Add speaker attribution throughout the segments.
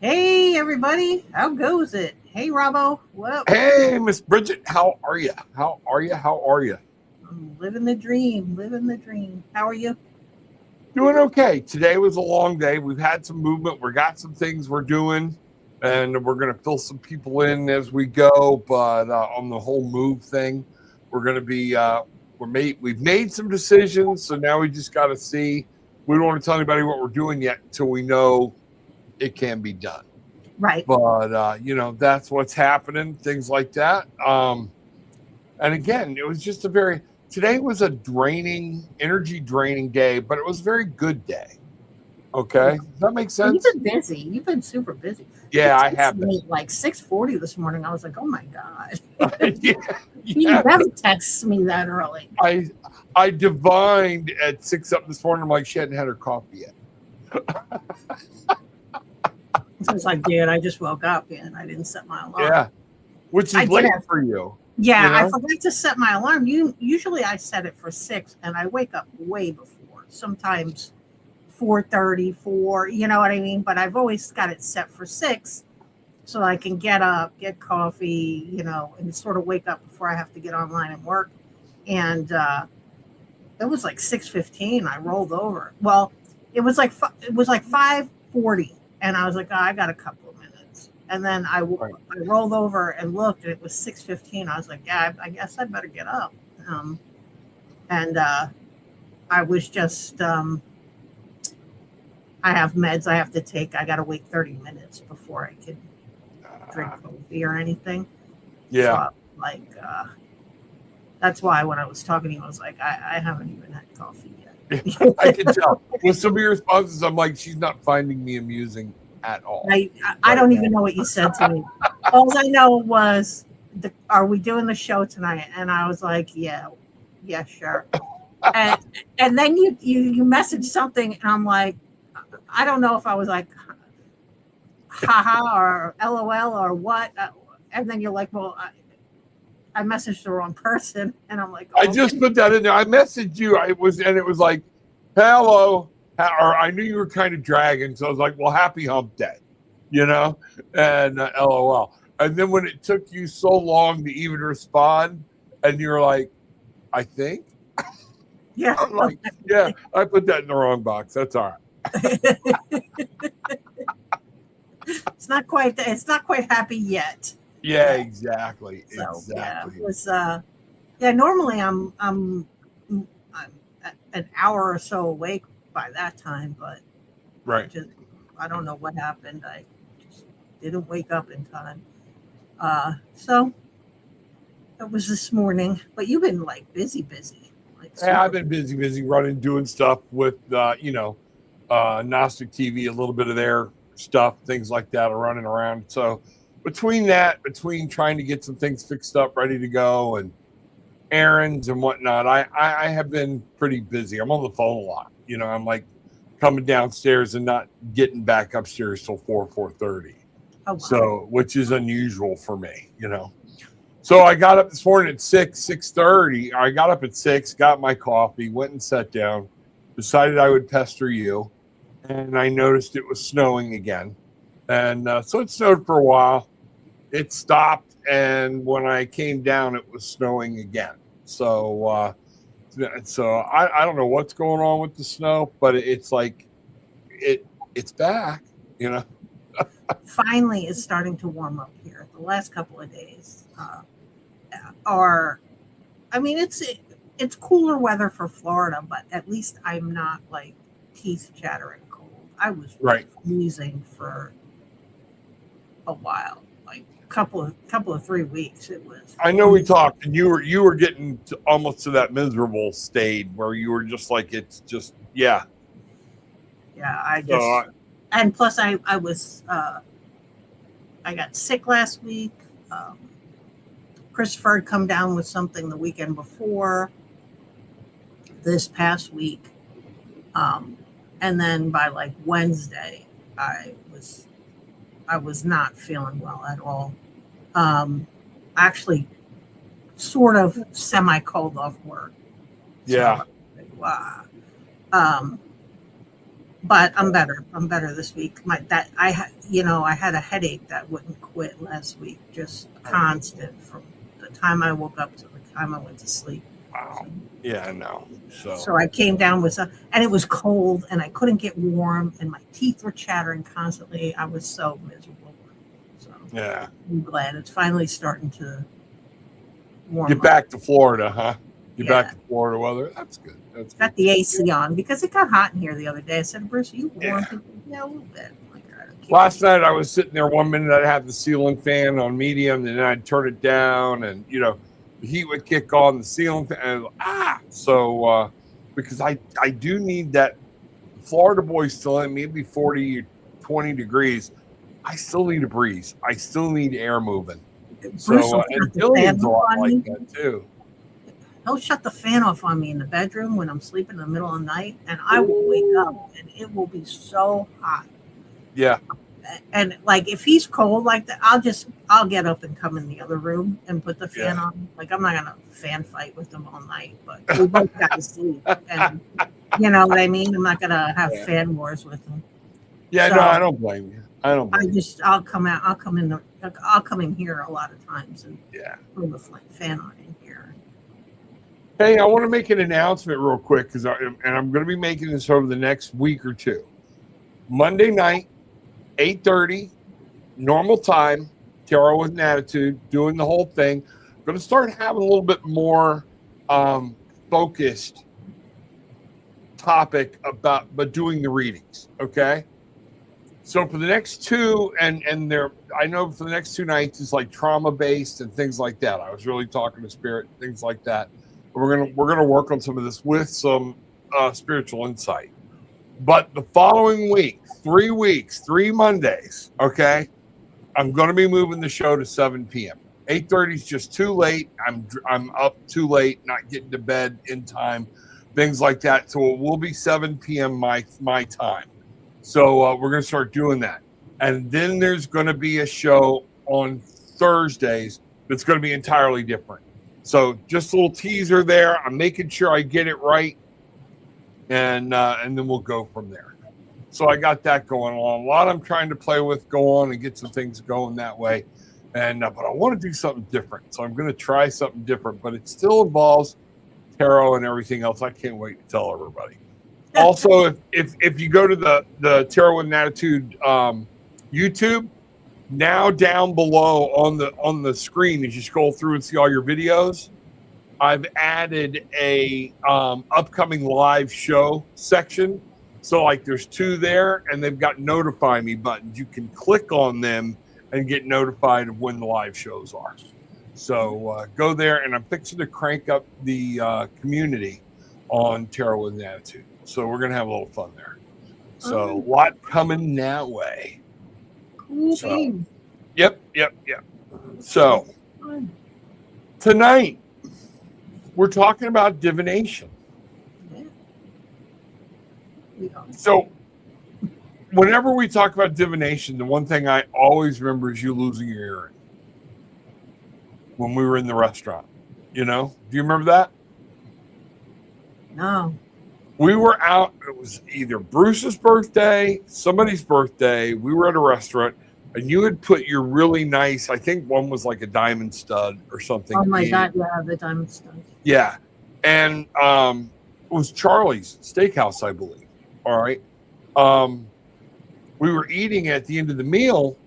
Speaker 1: Hey everybody, how goes it? Hey Robbo, what up?
Speaker 2: Hey, Miss Brigitte, how are you? How are you? How are you?
Speaker 1: I'm living the dream, living the dream. How are you?
Speaker 2: Doing okay. Today was a long day. We've had some movement. We got some things we're doing, and we're going to fill some people in as we go. But on the whole move thing, we're going to be we've made some decisions. So now we just got to see. We don't want to tell anybody what we're doing yet until we know it can be done.
Speaker 1: Right.
Speaker 2: But that's what's happening. Things like that. And again, it was just today was a energy draining day, but it was a very good day. Okay. Does that make
Speaker 1: Well, you've
Speaker 2: sense?
Speaker 1: been busy. You've been super busy. You
Speaker 2: Yeah, I
Speaker 1: texted
Speaker 2: have been.
Speaker 1: me at like 6:40 this morning. I was like, oh my god,
Speaker 2: yeah,
Speaker 1: you
Speaker 2: yeah.
Speaker 1: never text me that early.
Speaker 2: I I divined at 6 up this morning. I'm like, she hadn't had her coffee yet.
Speaker 1: So I was like, dude, I just woke up and I didn't set my alarm.
Speaker 2: Yeah. Which
Speaker 1: I
Speaker 2: is
Speaker 1: did
Speaker 2: late
Speaker 1: have,
Speaker 2: for you,
Speaker 1: yeah,
Speaker 2: you
Speaker 1: I
Speaker 2: know?
Speaker 1: forgot to set my alarm. Usually I set it for 6, and I wake up way before. Sometimes 4:30, 4. You know what I mean? But I've always got it set for 6 so I can get up, get coffee, and sort of wake up before I have to get online and work. And it was like 6:15. I rolled over. Well, it was like 5:40, and I was like, oh, I got a couple of minutes. And then
Speaker 2: Right.
Speaker 1: I rolled over and looked, and it was 6:15. I was like, yeah, I guess I better get up. And I was just I have meds I have to take. I got to wait 30 minutes before I can drink
Speaker 2: Uh,
Speaker 1: coffee or anything. So,
Speaker 2: yeah.
Speaker 1: like, that's why when I was talking to you, I was like, I haven't even had coffee
Speaker 2: I
Speaker 1: yet.
Speaker 2: can tell. With some of your responses, I'm like, she's not finding me amusing at all
Speaker 1: I
Speaker 2: right
Speaker 1: don't
Speaker 2: now.
Speaker 1: even know what you said to me. All I know was, are we doing the show tonight? And I was like, yeah, sure. And and then you messaged something, and I'm like, I don't know if I was like, haha or LOL or what. And then you're like, well, I messaged the wrong person, and I'm like,
Speaker 2: I
Speaker 1: oh,
Speaker 2: just
Speaker 1: okay.
Speaker 2: put that in there. I messaged you. It was like, hello. Or I knew you were kind of dragging, so I was like, well, happy hump day, you know, and LOL. And then when it took you so long to even respond, and you're like, I think,
Speaker 1: Yeah.
Speaker 2: I'm like, yeah, I put that in the wrong box. That's all right.
Speaker 1: It's not quite happy yet.
Speaker 2: Yeah,
Speaker 1: Yeah.
Speaker 2: exactly,
Speaker 1: So yeah, it
Speaker 2: exactly.
Speaker 1: was yeah. Normally I'm an hour or so awake by that time, but I
Speaker 2: Right.
Speaker 1: just I don't know what happened. I just didn't wake up in time. So it was this morning. But you've been like busy, like
Speaker 2: Yeah, I've
Speaker 1: super.
Speaker 2: been busy running, doing stuff with, Gnostic TV, a little bit of their stuff, things like that are running around. So between trying to get some things fixed up, ready to go, and errands and whatnot, I have been pretty busy. I'm on the phone a lot. I'm like coming downstairs and not getting back upstairs till 4:30.
Speaker 1: Oh wow.
Speaker 2: So, which is unusual for me. So I got up this morning at 6:30. I got up at 6, got my coffee, went and sat down, decided I would pester you, and I noticed it was snowing again. And so it snowed for a while. It stopped, and when I came down, it was snowing again. So I don't know what's going on with the snow, but it's like it's back. You know,
Speaker 1: Finally, it's starting to warm up here. The last couple of days are. I mean, it's cooler weather for Florida, but at least I'm not like teeth chattering cold. I was
Speaker 2: right?
Speaker 1: freezing for a while, like couple of 3 weeks. It was
Speaker 2: I know we
Speaker 1: freezing.
Speaker 2: talked, and you were getting almost to that miserable state where you were just like, it's just yeah.
Speaker 1: Yeah, I
Speaker 2: So
Speaker 1: just and plus I got sick last week. Um, Christopher had come down with something the weekend before this past week, um, and then by like Wednesday, I was I was not feeling well at all. Um, Actually, sort of semi cold off work. So,
Speaker 2: yeah,
Speaker 1: like, wow. Um, but I'm better. I'm better this week. I had a headache that wouldn't quit last week, just constant from the time I woke up to the time I went to sleep.
Speaker 2: Wow. Yeah, I know.
Speaker 1: So I came down with some, and it was cold, and I couldn't get warm, and my teeth were chattering constantly. I was so miserable. So
Speaker 2: yeah,
Speaker 1: I'm glad it's finally starting to warm
Speaker 2: get
Speaker 1: up.
Speaker 2: back to Florida, huh? Get
Speaker 1: Yeah.
Speaker 2: back to Florida weather. That's good. That's good.
Speaker 1: Got the AC on because it got hot in here the other day. I said, Bruce, are you warm?
Speaker 2: Yeah.
Speaker 1: Yeah, a little bit. Like, all right, I'll keep
Speaker 2: Last
Speaker 1: it.
Speaker 2: night I was sitting there 1 minute, I'd have the ceiling fan on medium, and then I'd turn it down, and the heat would kick on the ceiling fan. So because I do need that. Florida boy still in maybe 40, 20 degrees. I still need a breeze. I still need air moving.
Speaker 1: Bruce will
Speaker 2: So
Speaker 1: shut
Speaker 2: and
Speaker 1: the
Speaker 2: Jillian's
Speaker 1: fan
Speaker 2: a lot
Speaker 1: on
Speaker 2: like
Speaker 1: me.
Speaker 2: that too.
Speaker 1: He'll shut the fan off on me in the bedroom when I'm sleeping in the middle of the night, and I will wake up and it will be so hot.
Speaker 2: Yeah.
Speaker 1: And like if he's cold like that, I'll get up and come in the other room and put the fan on. Like I'm not gonna fan fight with him all night, but we both got to sleep. And you know what I mean? I'm not gonna have fan wars with him.
Speaker 2: Yeah,
Speaker 1: So,
Speaker 2: no, I don't blame you.
Speaker 1: I'll come out. I'll come in here a lot of times and put the fan on in here.
Speaker 2: Hey, I want to make an announcement real quick and I'm going to be making this over the next week or two. Monday night, 8:30, normal time. Tarot with an Attitude, doing the whole thing. I'm going to start having a little bit more focused topic but doing the readings. Okay. So for the next two, I know for the next 2 nights it's like trauma based and things like that. I was really talking to spirit, things like that. We're gonna work on some of this with some spiritual insight. But the following week, 3 weeks, 3 Mondays, okay, I'm going to be moving the show to 7 p.m. 8:30 is just too late. I'm up too late, not getting to bed in time, things like that. So it will be 7 p.m. my time. So we're going to start doing that. And then there's going to be a show on Thursdays that's going to be entirely different. So just a little teaser there. I'm making sure I get it right. And then we'll go from there. So I got that going on. A lot I'm trying to play with, go on and get some things going that way. And but I want to do something different. So I'm going to try something different, but it still involves tarot and everything else. I can't wait to tell everybody. Also, if you go to the Tarot with an Attitude YouTube, now down below on the screen as you scroll through and see all your videos, I've added a upcoming live show section. So like there's 2 there, and they've got notify me buttons. You can click on them and get notified of when the live shows are. So go there, and I'm fixing to crank up the community on Tarot with an Attitude. So we're going to have a little fun there. So a lot coming that way.
Speaker 1: Cool.
Speaker 2: So, yep. So tonight we're talking about divination.
Speaker 1: Yeah.
Speaker 2: So whenever we talk about divination, the one thing I always remember is you losing your earring when we were in the restaurant. Do you remember that?
Speaker 1: No.
Speaker 2: We were out. It was either Bruce's birthday, somebody's birthday. We were at a restaurant, and you had put your really nice, I think one was like a diamond stud or something.
Speaker 1: Oh my God, yeah, the diamond stud.
Speaker 2: Yeah. And it was Charlie's Steakhouse, I believe. All right. We were eating at the end of the meal.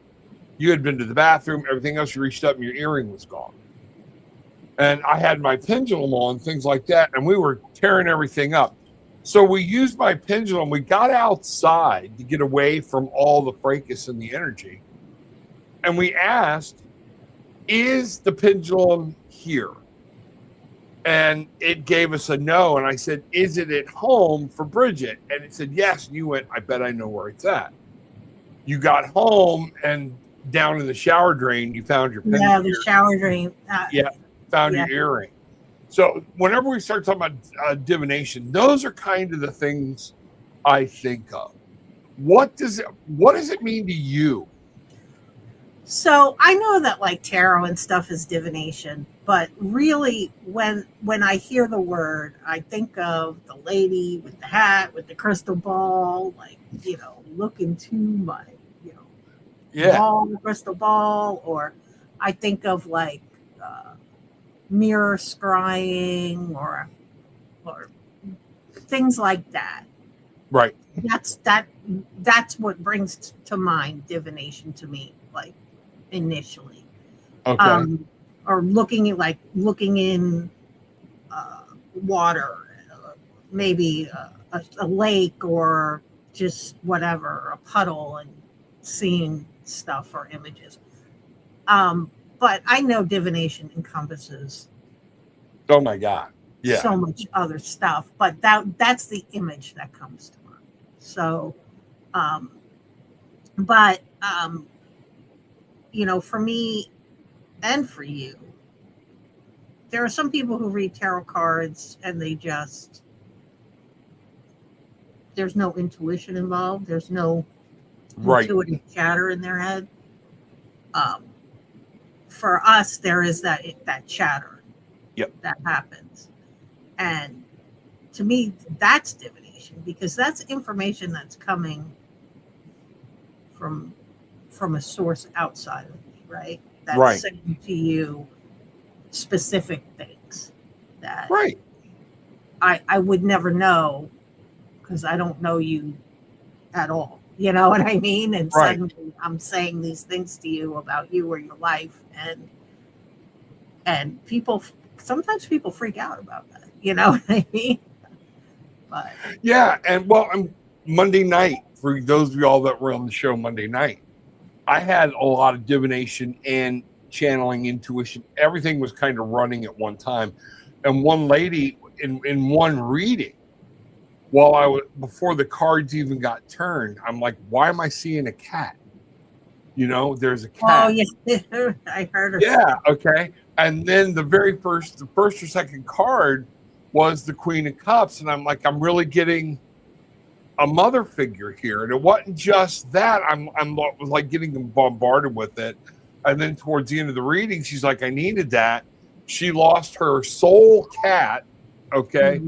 Speaker 2: You had been to the bathroom, everything else, you reached up and your earring was gone. And I had my pendulum on, things like that, and we were tearing everything up. So we used my pendulum. We got outside to get away from all the fracas and the energy. And we asked, is the pendulum here? And it gave us a no. And I said, is it at home for Brigitte? And it said, yes. And you went, I bet I know where it's at. You got home and down in the shower drain, you found your pendulum.
Speaker 1: Yeah, the shower drain.
Speaker 2: Found your earring. So whenever we start talking about divination, those are kind of the things I think of. What does it mean to you?
Speaker 1: So I know that like tarot and stuff is divination, but really when I hear the word, I think of the lady with the hat with the crystal ball, like, look into my, you know,
Speaker 2: Yeah.
Speaker 1: crystal ball, or I think of like mirror scrying or things like that.
Speaker 2: Right.
Speaker 1: That's what brings to mind divination to me, like initially.
Speaker 2: Okay.
Speaker 1: Or looking in uh, water, maybe a lake, or just whatever, a puddle, and seeing stuff or images. But I know divination encompasses
Speaker 2: Oh my God. Yeah.
Speaker 1: so much other stuff, but that's the image that comes to mind. So, um, but for me and for you, there are some people who read tarot cards and there's no intuition involved. There's no
Speaker 2: Right.
Speaker 1: intuitive chatter in their head. Um, for us, there is that chatter.
Speaker 2: Yep.
Speaker 1: That happens, and to me, that's divination, because that's information that's coming from a source outside of me, right? That's
Speaker 2: Right.
Speaker 1: saying to you specific things that
Speaker 2: Right.
Speaker 1: I would never know, because I don't know you at all. You know what I mean? And
Speaker 2: Right.
Speaker 1: suddenly I'm saying these things to you about you or your life, and sometimes people freak out about that. You know what I mean? But
Speaker 2: Yeah. And well, Monday night, for those of y'all that were on the show Monday night, I had a lot of divination and channeling, intuition. Everything was kind of running at one time. And one lady in one reading, before the cards even got turned, I'm like, why am I seeing a cat? There's a cat.
Speaker 1: oh yeah, I heard her.
Speaker 2: Yeah. Okay. And then the first or second card was the Queen of Cups. And I'm like, I'm really getting a mother figure here. And it wasn't just that. I'm like getting bombarded with it. And then towards the end of the reading, she's like, I needed that. She lost her soul cat, okay,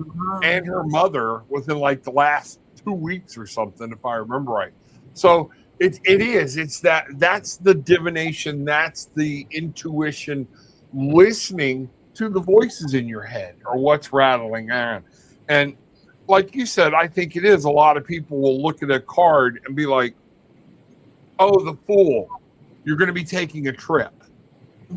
Speaker 2: and her mother within like the last 2 weeks or something, if I remember right. So it's that's the divination, that's the intuition, listening to the voices in your head or what's rattling on. And like you said, I think it is. A lot of people will look at a card and be like, oh, the Fool, you're going to be taking a trip.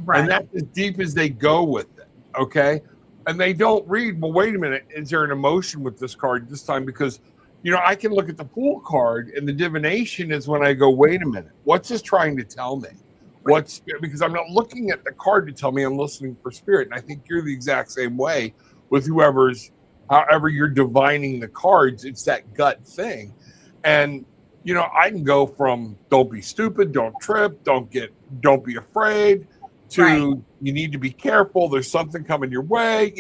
Speaker 1: Right.
Speaker 2: And that's as deep as they go with it. Okay. And they don't read, well, wait a minute, is there an emotion with this card this time? Because, I can look at the Fool card, and the divination is when I go, wait a minute, what's this trying to tell me? Because I'm not looking at the card to tell me, I'm listening for spirit. And I think you're the exact same way with however you're divining the cards. It's that gut thing. And, I can go from don't be stupid, don't trip, don't be afraid, to
Speaker 1: Right.
Speaker 2: you need to be careful, there's something coming your way,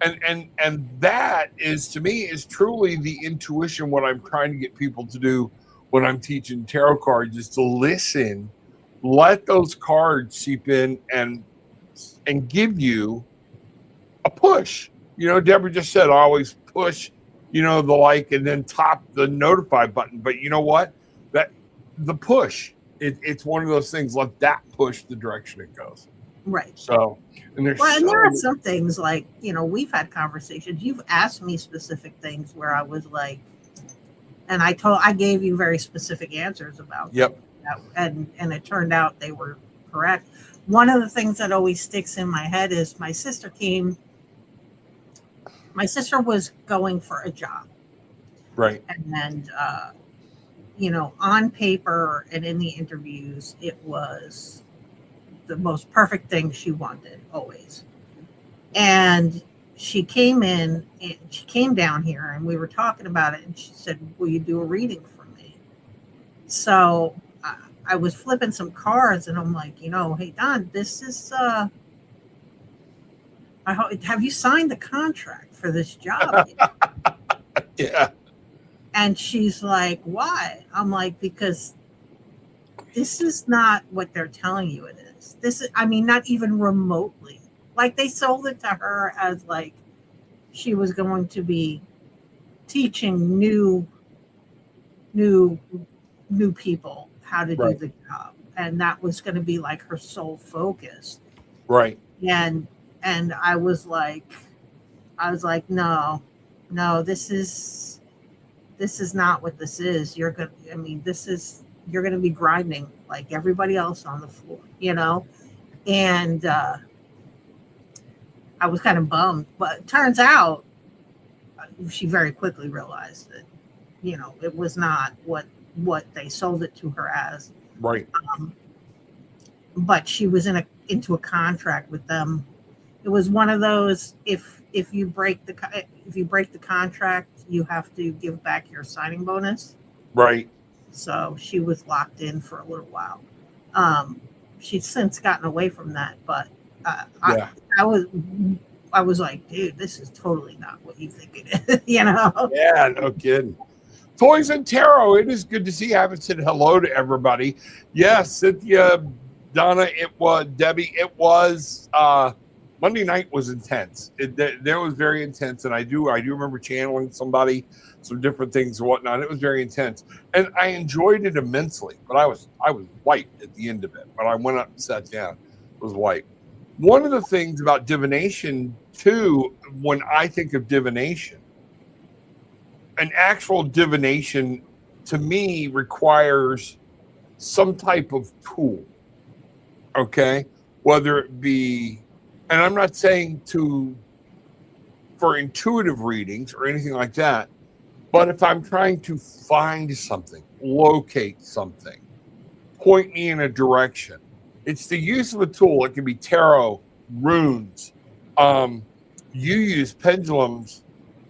Speaker 2: and that is, to me, is truly the intuition. What I'm trying to get people to do when I'm teaching tarot cards is to listen, let those cards seep in and give you a push. Deborah just said, always push, the like, and then top the notify button. But you know what? That the push, it's one of those things. Let that push the direction it goes.
Speaker 1: Right.
Speaker 2: So, and
Speaker 1: there are some things like, we've had conversations. You've asked me specific things where I was like, and I gave you very specific answers about
Speaker 2: yep.
Speaker 1: that, and it turned out they were correct. One of the things that always sticks in my head is my sister was going for a job.
Speaker 2: Right.
Speaker 1: And on paper and in the interviews, it was the most perfect thing she wanted always. And she came down here, and we were talking about it, and she said, will you do a reading for me? So I was flipping some cards, and I'm like, hey Don, this is have you signed the contract for this job yet?
Speaker 2: Yeah.
Speaker 1: And she's like, why? I'm like, because this is not what they're telling you it is. This is, I mean, not even remotely. Like they sold it to her as like she was going to be teaching new people how to do the job, and that was going to be like her sole focus.
Speaker 2: Right.
Speaker 1: And I was like, no, this is not what this is. You're gonna be grinding like everybody else on the floor, and I was kind of bummed, but it turns out she very quickly realized that it was not what they sold it to her as.
Speaker 2: Right.
Speaker 1: But she was into a contract with them. It was one of those, if you break the contract, you have to give back your signing bonus.
Speaker 2: Right.
Speaker 1: So she was locked in for a little while. She's since gotten away from that, but I was like, dude, this is totally not what you think it is,
Speaker 2: Yeah, no kidding. Toys and Tarot, it is good to see you. I haven't said hello to everybody. Yes, Cynthia, Donna, it was Debbie, it was Monday night was intense. There was very intense, and I do remember channeling somebody, some different things and whatnot. It was very intense, and I enjoyed it immensely. But I was wiped at the end of it. When I went up and sat down, it was wiped. One of the things about divination too, when I think of divination, an actual divination to me requires some type of tool. Okay, whether it be, and I'm not saying for intuitive readings or anything like that, but if I'm trying to find something, locate something, point me in a direction, it's the use of a tool. It can be tarot, runes. You use pendulums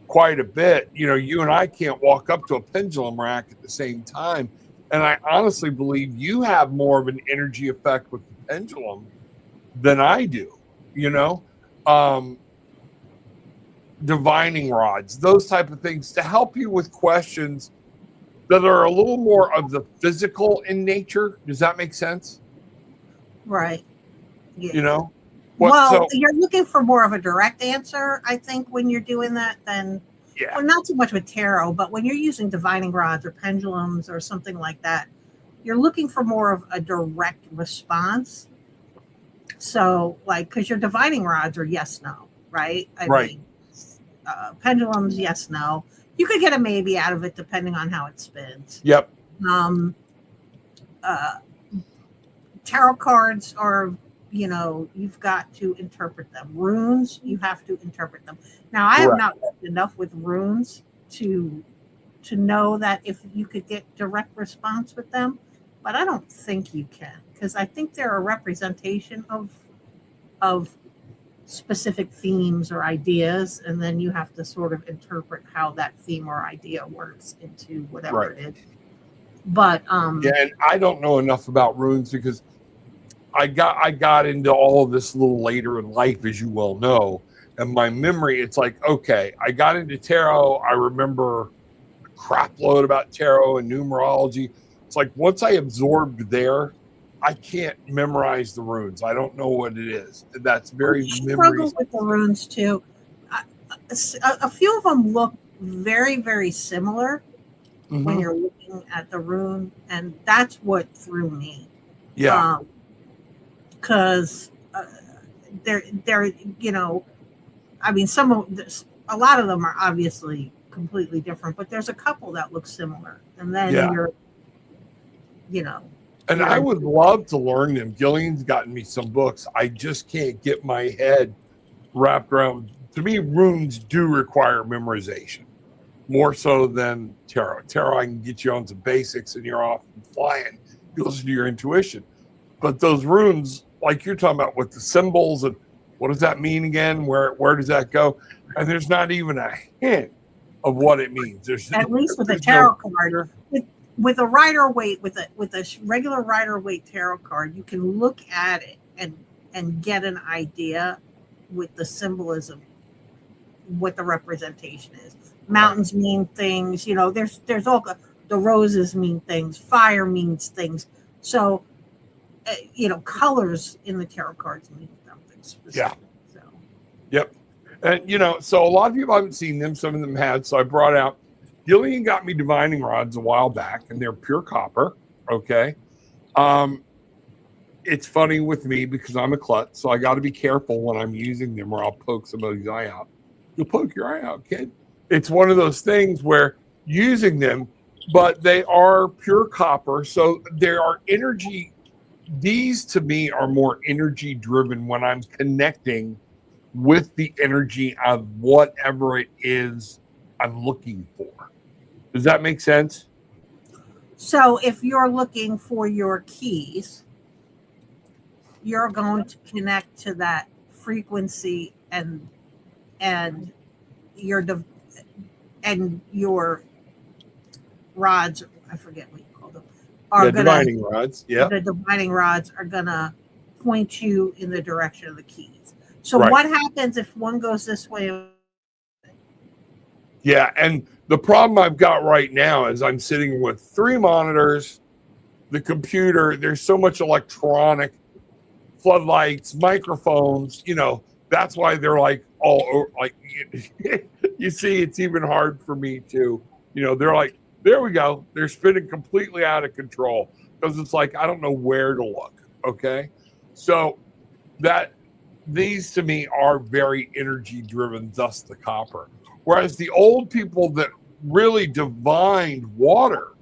Speaker 2: quite a bit. You and I can't walk up to a pendulum rack at the same time. And I honestly believe you have more of an energy effect with the pendulum than I do. Divining rods, those type of things to help you with questions that are a little more of the physical in nature. Does that make sense?
Speaker 1: Right. Yeah.
Speaker 2: You're
Speaker 1: looking for more of a direct answer, I think, when you're doing that than, well, not so much with tarot, but when you're using divining rods or pendulums or something like that, you're looking for more of a direct response. So, like, because your divining rods are yes, no, right? I mean, pendulums, yes, no. You could get a maybe out of it depending on how it spins.
Speaker 2: Yep.
Speaker 1: Tarot cards are, you've got to interpret them. Runes, you have to interpret them. Now, I have not worked enough with runes to know that if you could get direct response with them, but I don't think you can, because I think they're a representation of specific themes or ideas, and then you have to sort of interpret how that theme or idea works into whatever it is. But
Speaker 2: and I don't know enough about runes because I got into all of this a little later in life, as you well know, and my memory, it's like, okay, I got into tarot. I remember a crap load about tarot and numerology. It's like once I absorbed there, I can't memorize the runes. I don't know what it is. That's very memory.
Speaker 1: With the runes too. A few of them look very, very similar when you're looking at the rune, and that's what threw me.
Speaker 2: Yeah.
Speaker 1: Because they're I mean, a lot of them are obviously completely different, but there's a couple that look similar, and then
Speaker 2: And I would love to learn them. Gillian's gotten me some books. I just can't get my head wrapped around. To me, runes do require memorization more so than tarot. Tarot, I can get you on some basics and you're off and flying. You listen to your intuition. But those runes, like you're talking about with the symbols and what does that mean again? Where does that go? And there's not even a hint of what it means. There's
Speaker 1: at least with a tarot card. With a Rider-Waite, with a regular Rider-Waite tarot card, you can look at it and get an idea with the symbolism, what the representation is. Mountains mean things, there's all the roses mean things, fire means things, So, colors in the tarot cards mean something specific.
Speaker 2: Yeah.
Speaker 1: So,
Speaker 2: Yep. And, so a lot of people haven't seen them. Some of them had. So I brought out, Gillian got me divining rods a while back, and they're pure copper. Okay. It's funny with me because I'm a klutz, so I got to be careful when I'm using them or I'll poke somebody's eye out. You'll poke your eye out, kid. It's one of those things where using them, but they are pure copper. So there are energy. These to me are more energy driven when I'm connecting with the energy of whatever it is I'm looking for. Does that make sense?
Speaker 1: so if you're looking for your keys, you're going to connect to that frequency and your and your rods, I forget what you call them,
Speaker 2: The divining rods. Yeah.
Speaker 1: the divining rods are gonna point you in the direction of the keys. So
Speaker 2: Right.
Speaker 1: what happens if one goes this way?
Speaker 2: Yeah. And the problem I've got right now is I'm sitting with 3 monitors, the computer, there's so much electronic, floodlights, microphones, that's why they're like all over, like you see, it's even hard for me to, they're like, there we go. They're spinning completely out of control because it's like, I don't know where to look. Okay. So these to me are very energy driven, thus the copper. Whereas the old people that really divined water,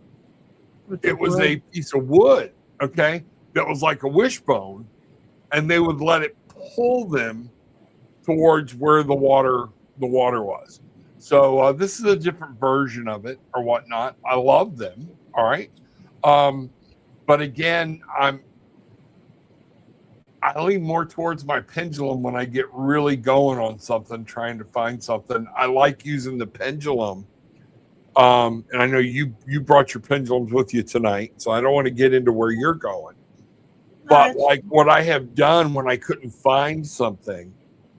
Speaker 2: it was a piece of wood, okay, that was like a wishbone, and they would let it pull them towards where the water was. So this is a different version of it or whatnot. I love them. All right. But again, I lean more towards my pendulum when I get really going on something, trying to find something. I like using the pendulum. And I know you brought your pendulums with you tonight, so I don't want to get into where you're going. But like what I have done when I couldn't find something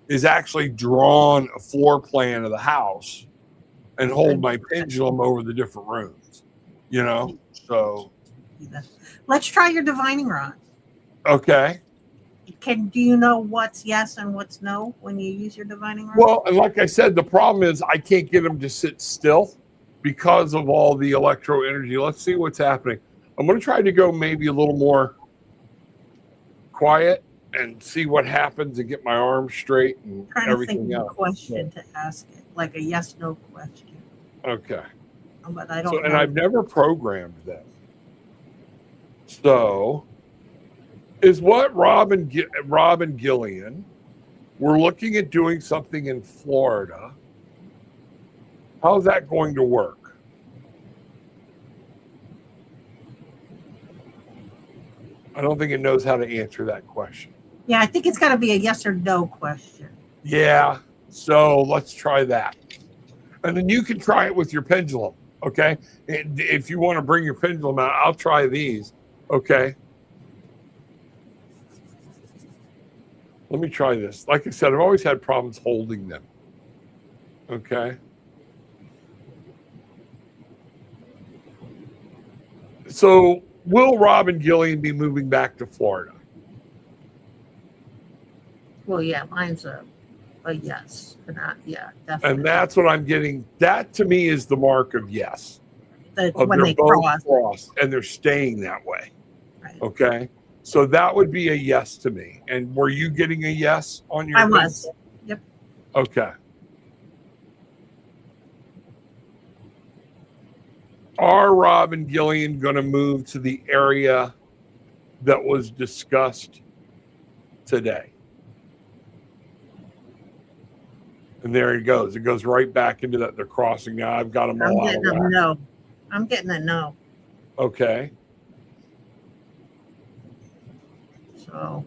Speaker 2: is actually drawn a floor plan of the house and hold my pendulum over the different rooms, so.
Speaker 1: Let's try your divining rod.
Speaker 2: Okay.
Speaker 1: Do you know what's yes and what's no when you use your divining rod?
Speaker 2: Well, and like I said, the problem is I can't get them to sit still because of all the electro energy. Let's see what's happening. I'm going to try to go maybe a little more quiet and see what happens and get my arms straight and everything else.
Speaker 1: A question to ask it, like a yes/no question.
Speaker 2: Okay.
Speaker 1: But I don't know.
Speaker 2: And I've never programmed them. So, is what Rob and Gillian were looking at doing something in Florida? How's that going to work? I don't think it knows how to answer that question.
Speaker 1: Yeah, I think it's got to be a yes or no question.
Speaker 2: Yeah, so let's try that. And then you can try it with your pendulum, okay? If you want to bring your pendulum out, I'll try these, okay? Let me try this. Like I said, I've always had problems holding them, okay? So will Rob and Gillian be moving back to Florida?
Speaker 1: Well, yeah, mine's a yes. Yeah, definitely.
Speaker 2: And that's what I'm getting. That to me is the mark of yes.
Speaker 1: When they cross.
Speaker 2: And they're staying that way.
Speaker 1: Right.
Speaker 2: Okay. So that would be a yes to me. And were you getting a yes on your?
Speaker 1: I was. Yep.
Speaker 2: Okay. Are Rob and Gillian going to move to the area that was discussed today? And there it goes. It goes right back into that. They're crossing now. I've got them all out of whack.
Speaker 1: No. I'm getting a no.
Speaker 2: Okay.
Speaker 1: So.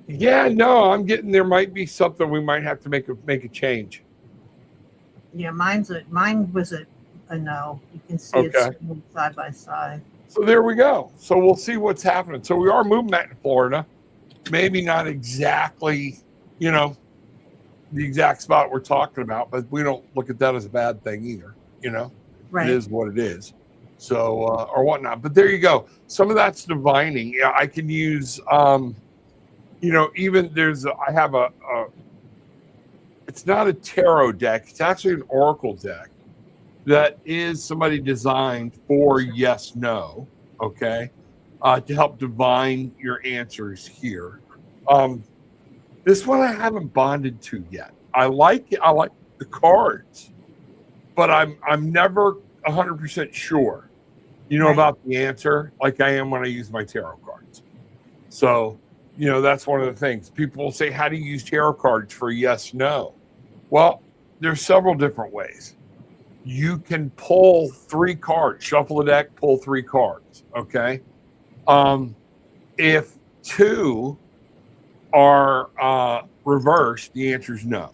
Speaker 2: Yeah, no, I'm getting there might be something we might have to make a change.
Speaker 1: Yeah, mine was a no. You can see it's side by side.
Speaker 2: So there we go. So we'll see what's happening. So we are moving back to Florida. Maybe not exactly, the exact spot we're talking about, but we don't look at that as a bad thing either.
Speaker 1: Right.
Speaker 2: It is what it is. So, or whatnot. But there you go. Some of that's divining. Yeah, I can use, even I have it's not a tarot deck. It's actually an oracle deck that is somebody designed for yes, no. Okay. To help divine your answers here. This one I haven't bonded to yet. I like it. I like the cards, but I'm never 100% sure,
Speaker 1: Right.
Speaker 2: about the answer like I am when I use my tarot cards. So, that's one of the things. People will say, how do you use tarot cards for yes, no? Well, there's several different ways. You can pull 3 cards, shuffle the deck, pull 3 cards. Okay. If 2 are reversed, the answer is no.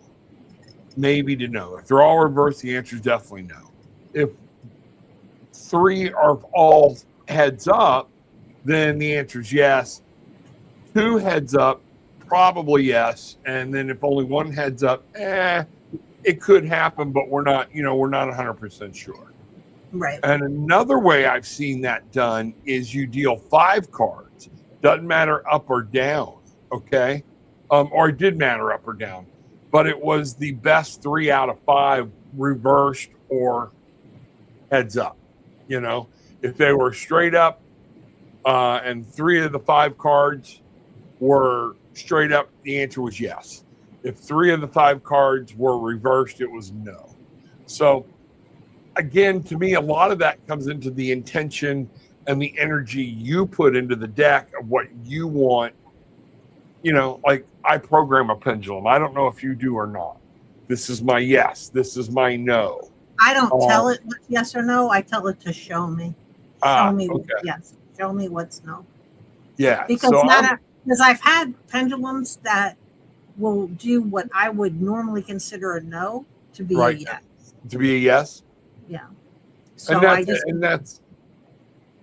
Speaker 2: Maybe to no. If they're all reversed, the answer is definitely no. If 3 are all heads up, then the answer is yes. 2 heads up, probably yes. And then if only 1 heads up, it could happen, but we're not 100% sure.
Speaker 1: Right.
Speaker 2: And another way I've seen that done is you deal 5 cards. Doesn't matter up or down. Okay. Or it did matter up or down, but it was the best 3 out of 5 reversed or heads up. If they were straight up, and 3 of the 5 cards were straight up, the answer was yes. If 3 of the 5 cards were reversed, it was no. So again, to me, a lot of that comes into the intention and the energy you put into the deck of what you want. Like I program a pendulum. I don't know if you do or not. This is my yes. This is my no.
Speaker 1: I don't tell it yes or no. I tell it to show me. Show me
Speaker 2: okay.
Speaker 1: yes. Show me what's no.
Speaker 2: Yeah.
Speaker 1: Because I've had pendulums that will do what I would normally consider a no to be a yes.
Speaker 2: To be a yes?
Speaker 1: Yeah. So
Speaker 2: and that's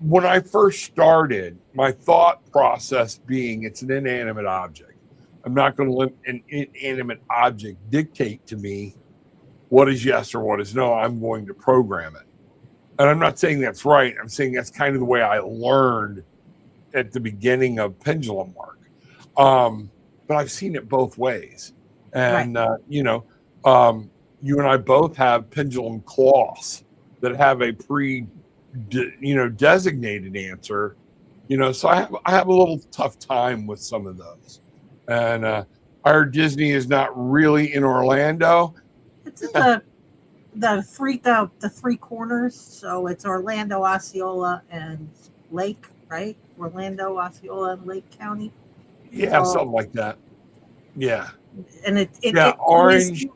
Speaker 2: when I first started, my thought process being it's an inanimate object. I'm not going to let an inanimate object dictate to me what is yes or what is no. I'm going to program it. And I'm not saying that's right. I'm saying that's kind of the way I learned at the beginning of pendulum work. But I've seen it both ways. And, you and I both have pendulum cloths that have a designated answer, so I have a little tough time with some of those. And I heard Disney is not really in Orlando.
Speaker 1: It's in the 3 corners. So it's Orlando, Osceola, and Lake, right? Orlando, Osceola, and Lake County.
Speaker 2: Yeah, something like that. Yeah.
Speaker 1: And
Speaker 2: Orange,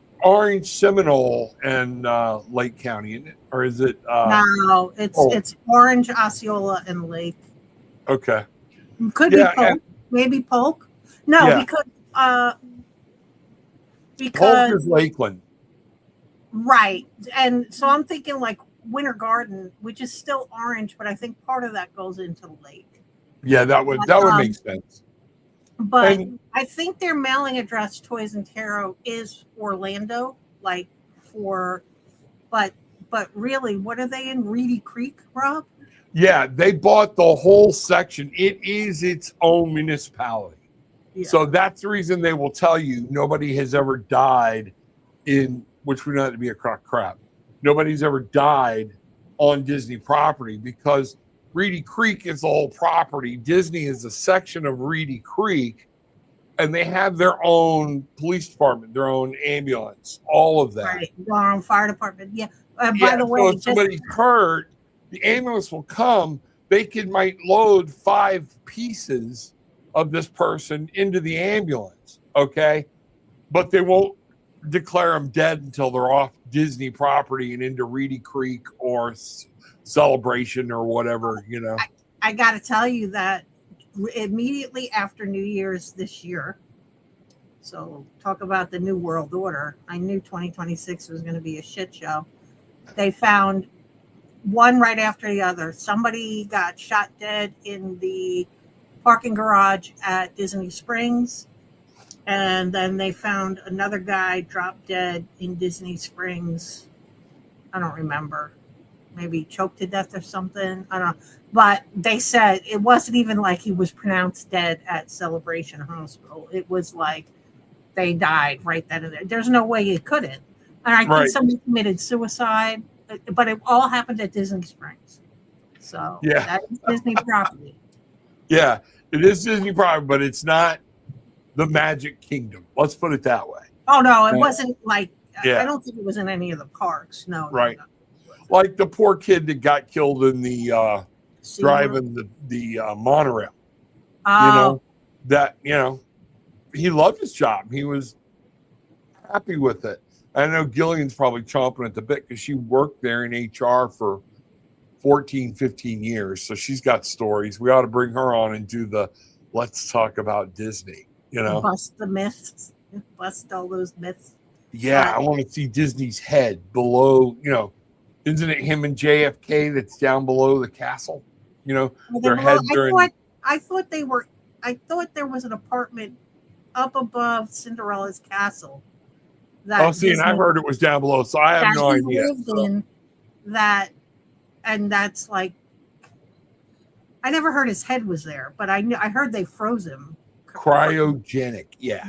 Speaker 2: Seminole, and Lake County, isn't it? Or is it?
Speaker 1: No, it's Orange, Osceola, and Lake.
Speaker 2: Okay.
Speaker 1: Could be Polk. Maybe Polk. No, because
Speaker 2: Polk is Lakeland.
Speaker 1: Right. And so I'm thinking like Winter Garden, which is still orange, but I think part of that goes into the lake.
Speaker 2: Yeah, that would make sense.
Speaker 1: But I think their mailing address, Toys and Tarot, is Orlando, but really, what are they in? Reedy Creek, Rob?
Speaker 2: Yeah, they bought the whole section. It is its own municipality. Yeah. So that's the reason they will tell you nobody has ever died which we know that to be a crock crap. Nobody's ever died on Disney property because Reedy Creek is the whole property. Disney is a section of Reedy Creek, and they have their own police department, their own ambulance, all of that.
Speaker 1: Right, their own fire department. Yeah. By the way,
Speaker 2: so if somebody's hurt, the ambulance will come. They might load 5 pieces of this person into the ambulance, okay? But they won't declare them dead until they're off Disney property and into Reedy Creek or Celebration or whatever,
Speaker 1: I got to tell you that immediately after New Year's this year, so talk about the New World Order, I knew 2026 was going to be a shit show. They found one right after the other. Somebody got shot dead in the parking garage at Disney Springs. And then they found another guy dropped dead in Disney Springs. I don't remember. maybe choked to death or something. I don't know. But they said it wasn't even like he was pronounced dead at Celebration Hospital. It was like they died right then and there. There's no way it couldn't. And I think someone committed suicide, but it all happened at Disney Springs. So that is Disney property.
Speaker 2: Yeah, it is Disney property, but it's not the Magic Kingdom. Let's put it that way.
Speaker 1: Oh, no, it wasn't like, I don't think it was in any of the parks. No.
Speaker 2: Right.
Speaker 1: No.
Speaker 2: Like the poor kid that got killed in the driving the monorail.
Speaker 1: Oh.
Speaker 2: He loved his job. He was happy with it. I know Gillian's probably chomping at the bit because she worked there in HR for 14, 15 years. So she's got stories. We ought to bring her on and do the let's talk about Disney,
Speaker 1: Bust the myths. Bust all those myths.
Speaker 2: Yeah, I want to see Disney's head below, isn't it him and JFK that's down below the castle? Their heads are in.
Speaker 1: I thought there was an apartment up above Cinderella's castle.
Speaker 2: And I've heard it was down below, so I have no idea.
Speaker 1: In that, and that's like, I never heard his head was there, but I heard they froze him.
Speaker 2: Cryogenic, yeah.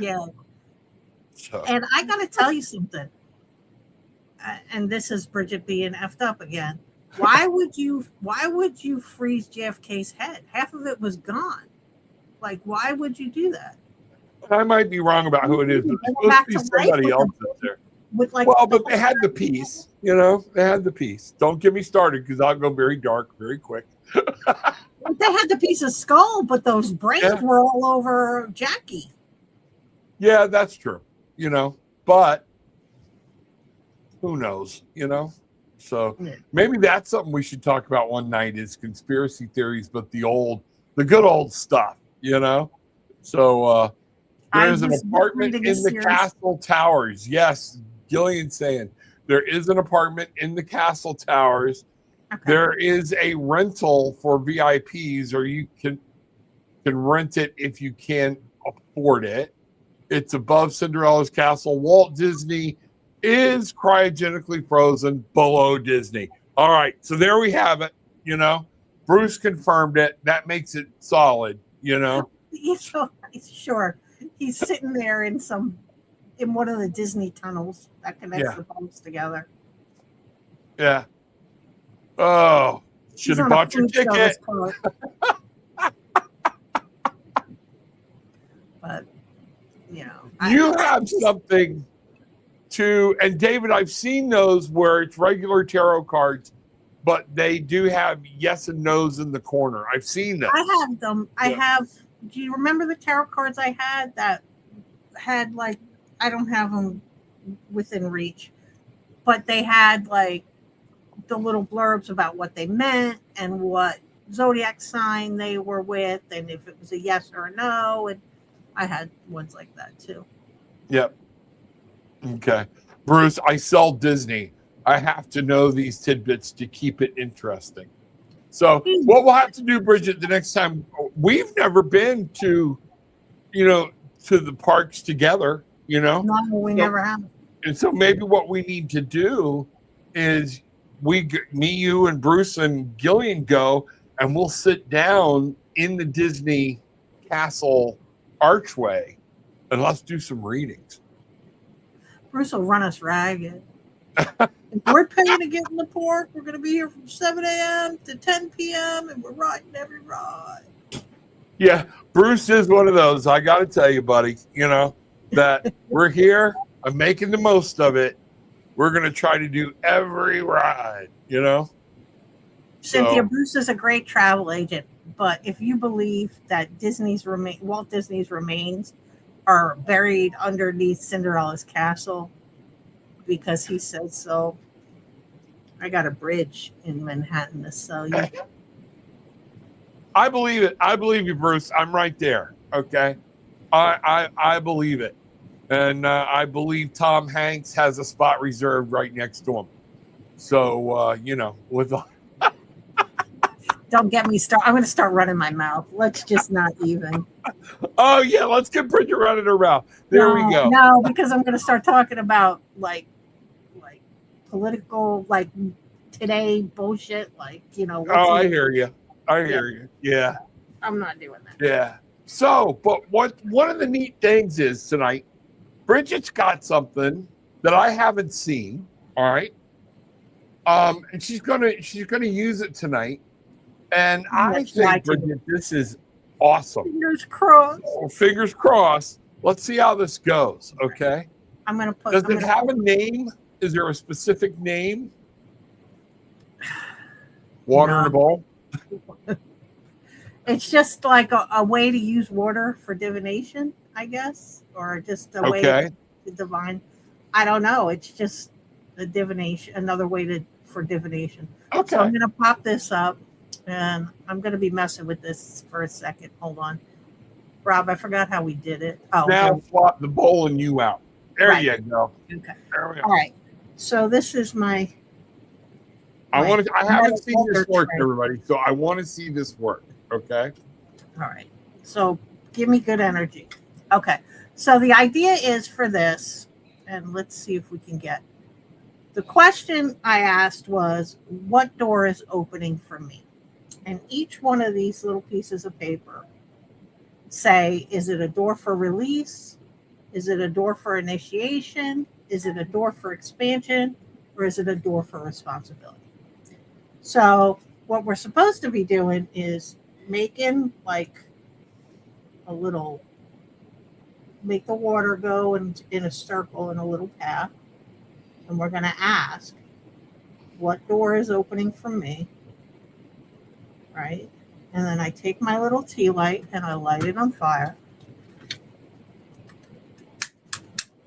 Speaker 2: So.
Speaker 1: And I got to tell you something, and this is Brigitte being effed up again. Why would you freeze JFK's head? Half of it was gone. Like, why would you do that?
Speaker 2: I might be wrong about who it is, but it's supposed to be somebody else up there. But they had the piece, They had the piece. Don't get me started because I'll go very dark very quick.
Speaker 1: They had the piece of skull, but those brains were all over Jackie.
Speaker 2: Yeah, that's true. But who knows, So maybe that's something we should talk about one night is conspiracy theories, but the good old stuff, So there's an apartment in the castle towers. Yes, Gillian saying there is an apartment in the castle towers. Okay. There is a rental for VIPs, or you can rent it if you can't afford it. It's above Cinderella's castle. Walt Disney is cryogenically frozen below Disney. All right, so there we have it. Bruce confirmed it. That makes it solid.
Speaker 1: Sure. He's sitting there in one of the Disney tunnels that connects the boats together.
Speaker 2: Yeah. Oh, should have bought your ticket.
Speaker 1: But
Speaker 2: you have something to, and David, I've seen those where it's regular tarot cards, but they do have yes and no's in the corner. I've seen them.
Speaker 1: I have them. Yeah. Do you remember the tarot cards I had that had I don't have them within reach, but they had the little blurbs about what they meant and what zodiac sign they were with, and if it was a yes or a no. And I had ones like that too.
Speaker 2: Yep. Okay. Bruce, I sell Disney. I have to know these tidbits to keep it interesting. So what we'll have to do, Brigitte, the next time, we've never been to the parks together,
Speaker 1: No, we never have.
Speaker 2: And so maybe what we need to do is me, you, and Bruce and Gillian go, and we'll sit down in the Disney Castle archway, and let's do some readings.
Speaker 1: Bruce will run us ragged. If we're paying to get in the park, we're going to be here from 7 a.m. to 10 p.m. and we're riding every ride.
Speaker 2: Yeah, Bruce is one of those. I got to tell you, buddy, that we're here. I'm making the most of it. We're going to try to do every ride,
Speaker 1: Cynthia, Bruce is a great travel agent, but if you believe that Walt Disney's remains are buried underneath Cinderella's castle because he said so, I got a bridge in Manhattan to sell you.
Speaker 2: I believe it. I believe you, Bruce. I'm right there. Okay. I believe it. And I believe Tom Hanks has a spot reserved right next to him. So, with
Speaker 1: Don't get me started. I'm going to start running my mouth. Let's just not even.
Speaker 2: Oh, yeah. Let's get Bridget running her mouth. There we go.
Speaker 1: No, because I'm going to start talking about, political, today bullshit. Like,
Speaker 2: Oh, I hear you. I
Speaker 1: Yeah.
Speaker 2: hear you. Yeah.
Speaker 1: I'm not doing that.
Speaker 2: Yeah. So, but one of the neat things is tonight, Bridget's got something that I haven't seen. All right. And she's gonna use it tonight. And I
Speaker 1: Much
Speaker 2: think,
Speaker 1: like it.
Speaker 2: Bridget, this is awesome.
Speaker 1: Fingers crossed.
Speaker 2: Well, fingers crossed. Let's see how this goes. Okay.
Speaker 1: I'm gonna put.
Speaker 2: Does
Speaker 1: I'm
Speaker 2: it
Speaker 1: gonna
Speaker 2: have
Speaker 1: put,
Speaker 2: a name? Is there a specific name? Water in a
Speaker 1: No.
Speaker 2: bowl?
Speaker 1: It's just like a way to use water for divination, I guess, or just a way
Speaker 2: Okay.
Speaker 1: to divine. I don't know. It's just the divination, another way for divination. So
Speaker 2: Okay.
Speaker 1: I'm gonna pop this up, and I'm gonna be messing with this for a second. Hold on, Rob. I forgot how we did it. Oh,
Speaker 2: Now swap the bowl and you out. There
Speaker 1: Right.
Speaker 2: you go.
Speaker 1: okay.
Speaker 2: There we go.
Speaker 1: All right. So this is my.
Speaker 2: I haven't seen
Speaker 1: Water
Speaker 2: this work,
Speaker 1: tray.
Speaker 2: everybody. So I want to see this work. Okay.
Speaker 1: All right. So give me good energy. Okay. So the idea is for this, and let's see if we can get. The question I asked was, what door is opening for me? And each one of these little pieces of paper say, is it a door for release? Is it a door for initiation? Is it a door for expansion? Or is it a door for responsibility? So what we're supposed to be doing is making like a little, make the water go in a circle in a little path. And we're going to ask, what door is opening for me? Right? And then I take my little tea light and I light it on fire.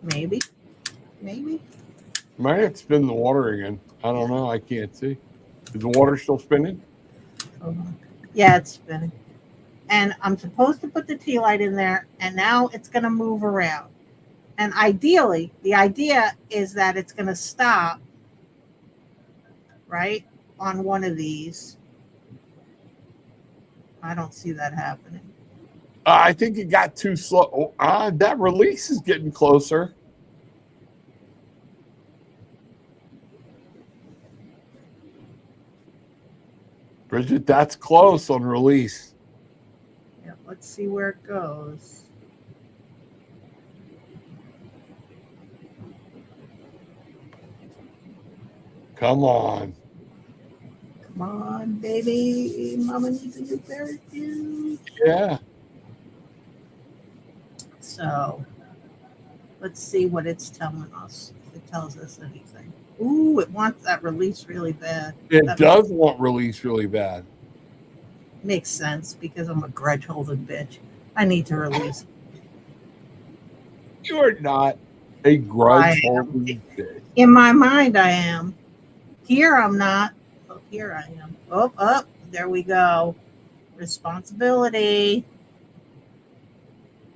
Speaker 1: Maybe.
Speaker 2: Might have to spin the water again. I don't know. I can't see. Is the water still spinning?
Speaker 1: Yeah, it's spinning. And I'm supposed to put the tea light in there, and now it's going to move around. And ideally, the idea is that it's going to stop, right, on one of these. I don't see that happening.
Speaker 2: I think it got too slow. That release is getting closer. Bridget, that's close on release.
Speaker 1: Yeah, let's see where it goes.
Speaker 2: Come on.
Speaker 1: Come on, baby. Mama needs a new pair of shoes.
Speaker 2: Yeah.
Speaker 1: So let's see what it's telling us. If it tells us anything. Ooh, it wants that release really bad.
Speaker 2: It
Speaker 1: That
Speaker 2: does want release really bad.
Speaker 1: makes sense because I'm a grudge holding bitch. I need to release.
Speaker 2: You are not a grudge holding bitch.
Speaker 1: In my mind, I am. Here, I'm not. Oh, here I am. Oh, there we go. Responsibility.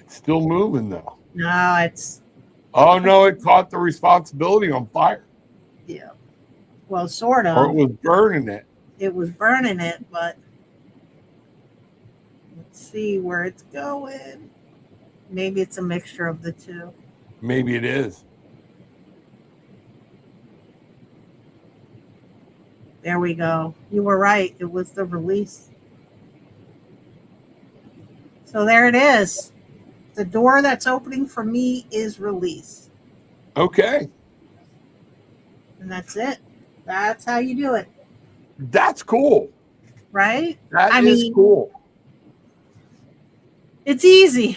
Speaker 2: It's still moving though.
Speaker 1: No, it's.
Speaker 2: Oh no, it caught the responsibility on fire.
Speaker 1: Yeah. Well, sort
Speaker 2: Or it
Speaker 1: of.
Speaker 2: was burning it.
Speaker 1: It was burning it, but let's see where it's going. Maybe it's a mixture of the two.
Speaker 2: Maybe it is.
Speaker 1: There we go. You were right. It was the release. So there it is. The door that's opening for me is release.
Speaker 2: Okay.
Speaker 1: And that's it. That's how you do it.
Speaker 2: That's cool.
Speaker 1: Right?
Speaker 2: That is cool.
Speaker 1: It's easy.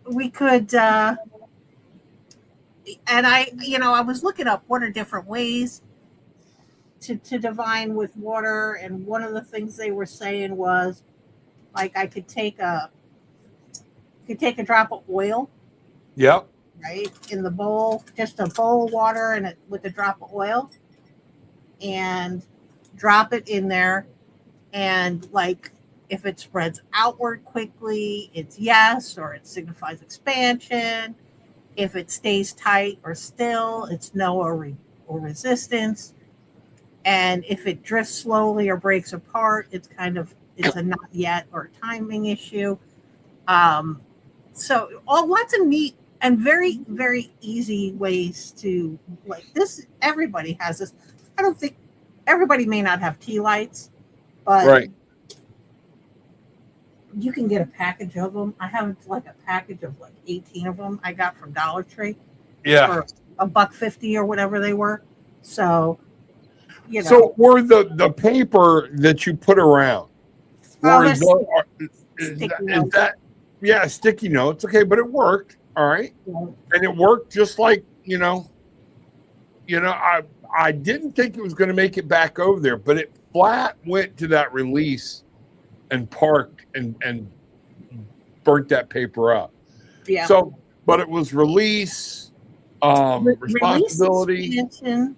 Speaker 1: We could, and I was looking up what are different ways to divine with water. And one of the things they were saying was, like, I could take a drop of oil.
Speaker 2: Yep.
Speaker 1: Right, in the bowl, just a bowl of water and it with a drop of oil, and drop it in there, and like if it spreads outward quickly, it's yes, or it signifies expansion. If it stays tight or still, it's no or resistance. And if it drifts slowly or breaks apart, it's a not yet or timing issue. So lots of neat and very, very easy ways to, like, this. Everybody has this. I don't think everybody may not have tea lights, but
Speaker 2: Right.
Speaker 1: you can get a package of them. I have like a package of like 18 of them I got from Dollar Tree
Speaker 2: Yeah.
Speaker 1: for $1.50 or whatever they were. So,
Speaker 2: So were the paper that you put around,
Speaker 1: oh,
Speaker 2: were
Speaker 1: there's
Speaker 2: is
Speaker 1: sticky
Speaker 2: that,
Speaker 1: notes.
Speaker 2: yeah, sticky notes. Okay, but it worked. All right. And it worked just like, I didn't think it was going to make it back over there, but it flat went to that release and parked and burnt that paper up.
Speaker 1: Yeah.
Speaker 2: So, but it was release, responsibility.
Speaker 1: Release, expansion,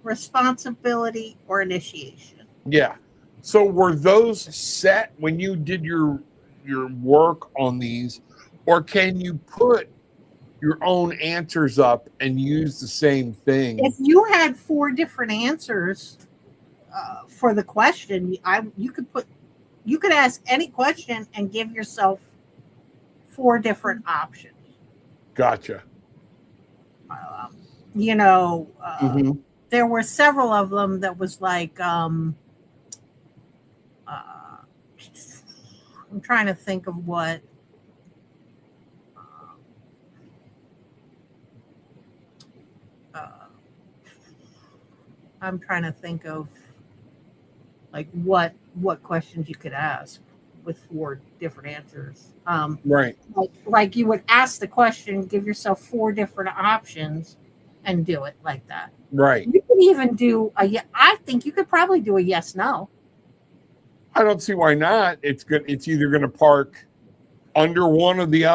Speaker 1: responsibility, or initiation.
Speaker 2: Yeah. So were those set when you did your work on these, or can you put your own answers up and use the same thing?
Speaker 1: If you had 4 different answers for the question, you could ask any question and give yourself 4 different options.
Speaker 2: Gotcha.
Speaker 1: There were several of them that was like, I'm trying to think of what. I'm trying to think of like what questions you could ask with 4 different answers.
Speaker 2: Right.
Speaker 1: Like you would ask the question, give yourself 4 different options, and do it like that.
Speaker 2: Right.
Speaker 1: You could even do I think you could probably do a yes no.
Speaker 2: I don't see why not. It's good. It's either going to park under one of the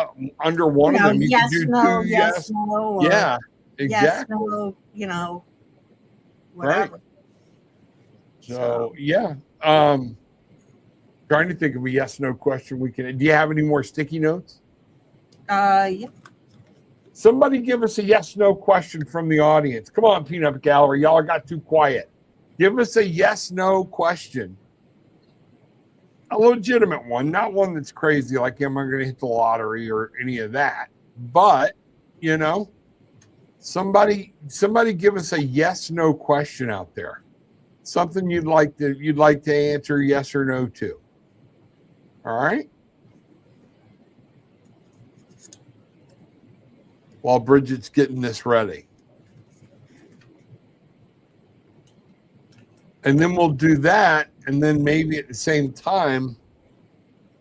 Speaker 2: under one of them. You
Speaker 1: yes,
Speaker 2: can do
Speaker 1: no,
Speaker 2: 2
Speaker 1: yes, no,
Speaker 2: yeah,
Speaker 1: yes,
Speaker 2: exactly.
Speaker 1: no, whatever.
Speaker 2: Right. So yeah. Trying to think of a yes no question we can. Do you have any more sticky notes?
Speaker 1: Yeah.
Speaker 2: Somebody give us a yes no question from the audience. Come on, Peanut Gallery. Y'all got too quiet. Give us a yes no question. A legitimate one, not one that's crazy like, am I going to hit the lottery or any of that? But, somebody give us a yes no question out there. Something you'd like to answer yes or no to. All right? While Bridget's getting this ready. And then we'll do that. And then maybe at the same time,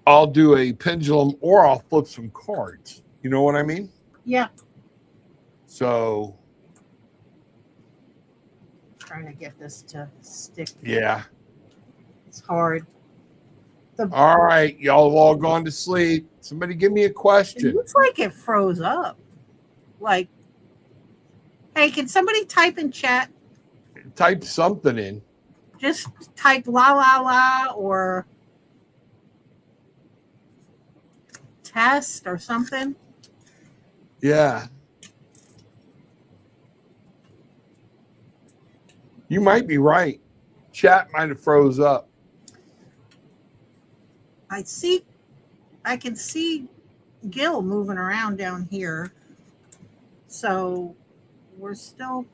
Speaker 2: I'll do a pendulum or I'll flip some cards. You know what I mean?
Speaker 1: Yeah.
Speaker 2: So.
Speaker 1: Trying to get this to stick.
Speaker 2: Yeah.
Speaker 1: It's hard.
Speaker 2: All right. Y'all have all gone to sleep. Somebody give me a question.
Speaker 1: It looks like it froze up. Like, hey, can somebody type in chat?
Speaker 2: Type something in.
Speaker 1: Just type la la la or test or something.
Speaker 2: Yeah. You might be right. Chat might have froze up.
Speaker 1: I can see Gil moving around down here. So we're still.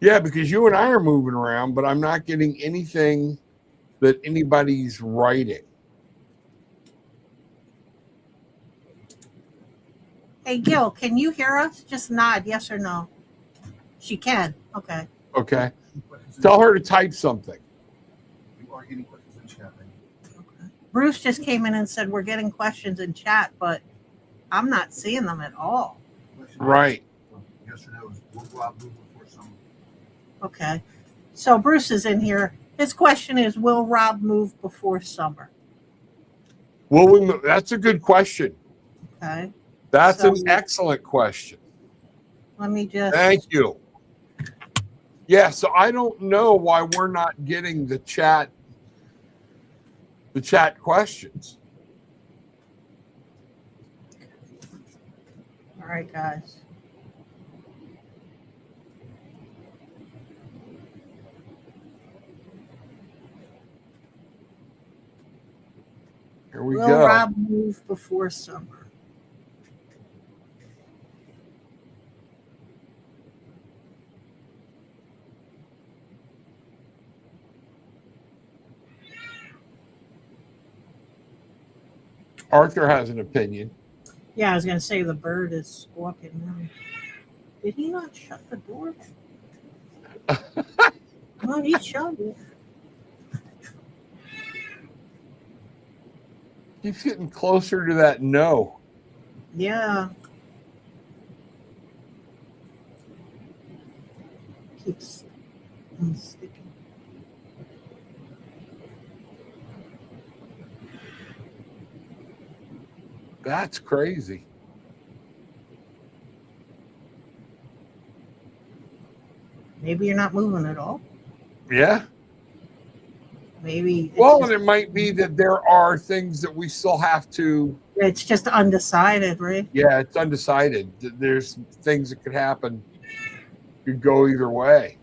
Speaker 2: Yeah, because you and I are moving around, but I'm not getting anything that anybody's writing.
Speaker 1: Hey, Gil, can you hear us? Just nod, yes or no. She can. Okay.
Speaker 2: Okay. Tell her to type something.
Speaker 3: You are getting questions in chat.
Speaker 1: Okay. Bruce just came in and said we're getting questions in chat, but I'm not seeing them at all.
Speaker 2: Right.
Speaker 3: Yes or no is will Rob move before summer?
Speaker 1: Okay. So Bruce is in here. His question is, will Rob move before summer?
Speaker 2: Will we move? That's a good question.
Speaker 1: Okay.
Speaker 2: That's an excellent question.
Speaker 1: Let me just.
Speaker 2: Thank you. Yeah, so I don't know why we're not getting the chat questions.
Speaker 1: All right, guys.
Speaker 2: Here we
Speaker 1: Will
Speaker 2: go.
Speaker 1: Rob move before summer?
Speaker 2: Arthur has an opinion.
Speaker 1: Yeah, I was going to say the bird is squawking now. Did he not shut the door? No, he shut it.
Speaker 2: He's getting closer to that no.
Speaker 1: Yeah. Keeps sticking.
Speaker 2: That's crazy.
Speaker 1: Maybe you're not moving at all.
Speaker 2: Yeah.
Speaker 1: Maybe.
Speaker 2: Well, and it might be that there are things that we still have to.
Speaker 1: It's just undecided, right?
Speaker 2: Yeah, it's undecided. There's things that could happen. Could go either way.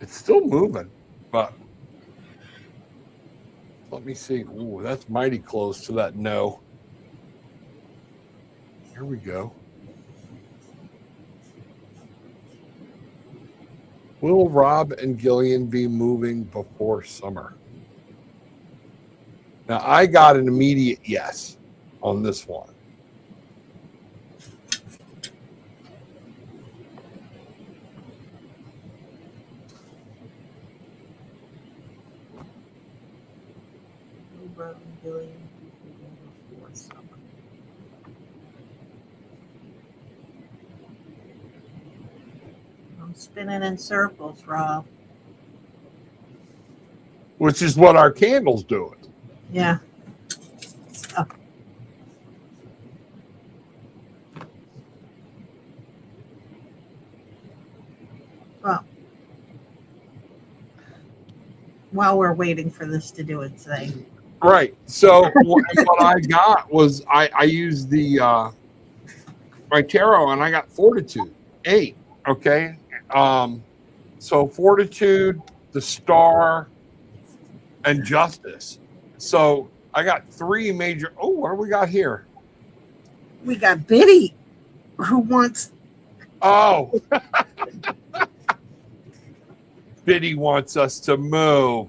Speaker 2: It's still moving, but let me see. Ooh, that's mighty close to that no. Here we go. Will Rob and Gillian be moving before summer? Now, I got an immediate yes on this one.
Speaker 1: Rob and Gillian before summer. I'm spinning in circles, Rob.
Speaker 2: Which is what our candle's doing.
Speaker 1: Yeah. Oh. Well, while we're waiting for this to do its thing.
Speaker 2: Right. So what I got was I used the my tarot and I got Fortitude 8. Okay. So Fortitude, the Star, and Justice. So I got three major. Oh, what do we got here?
Speaker 1: We got Biddy, who wants.
Speaker 2: Oh, Biddy wants us to move.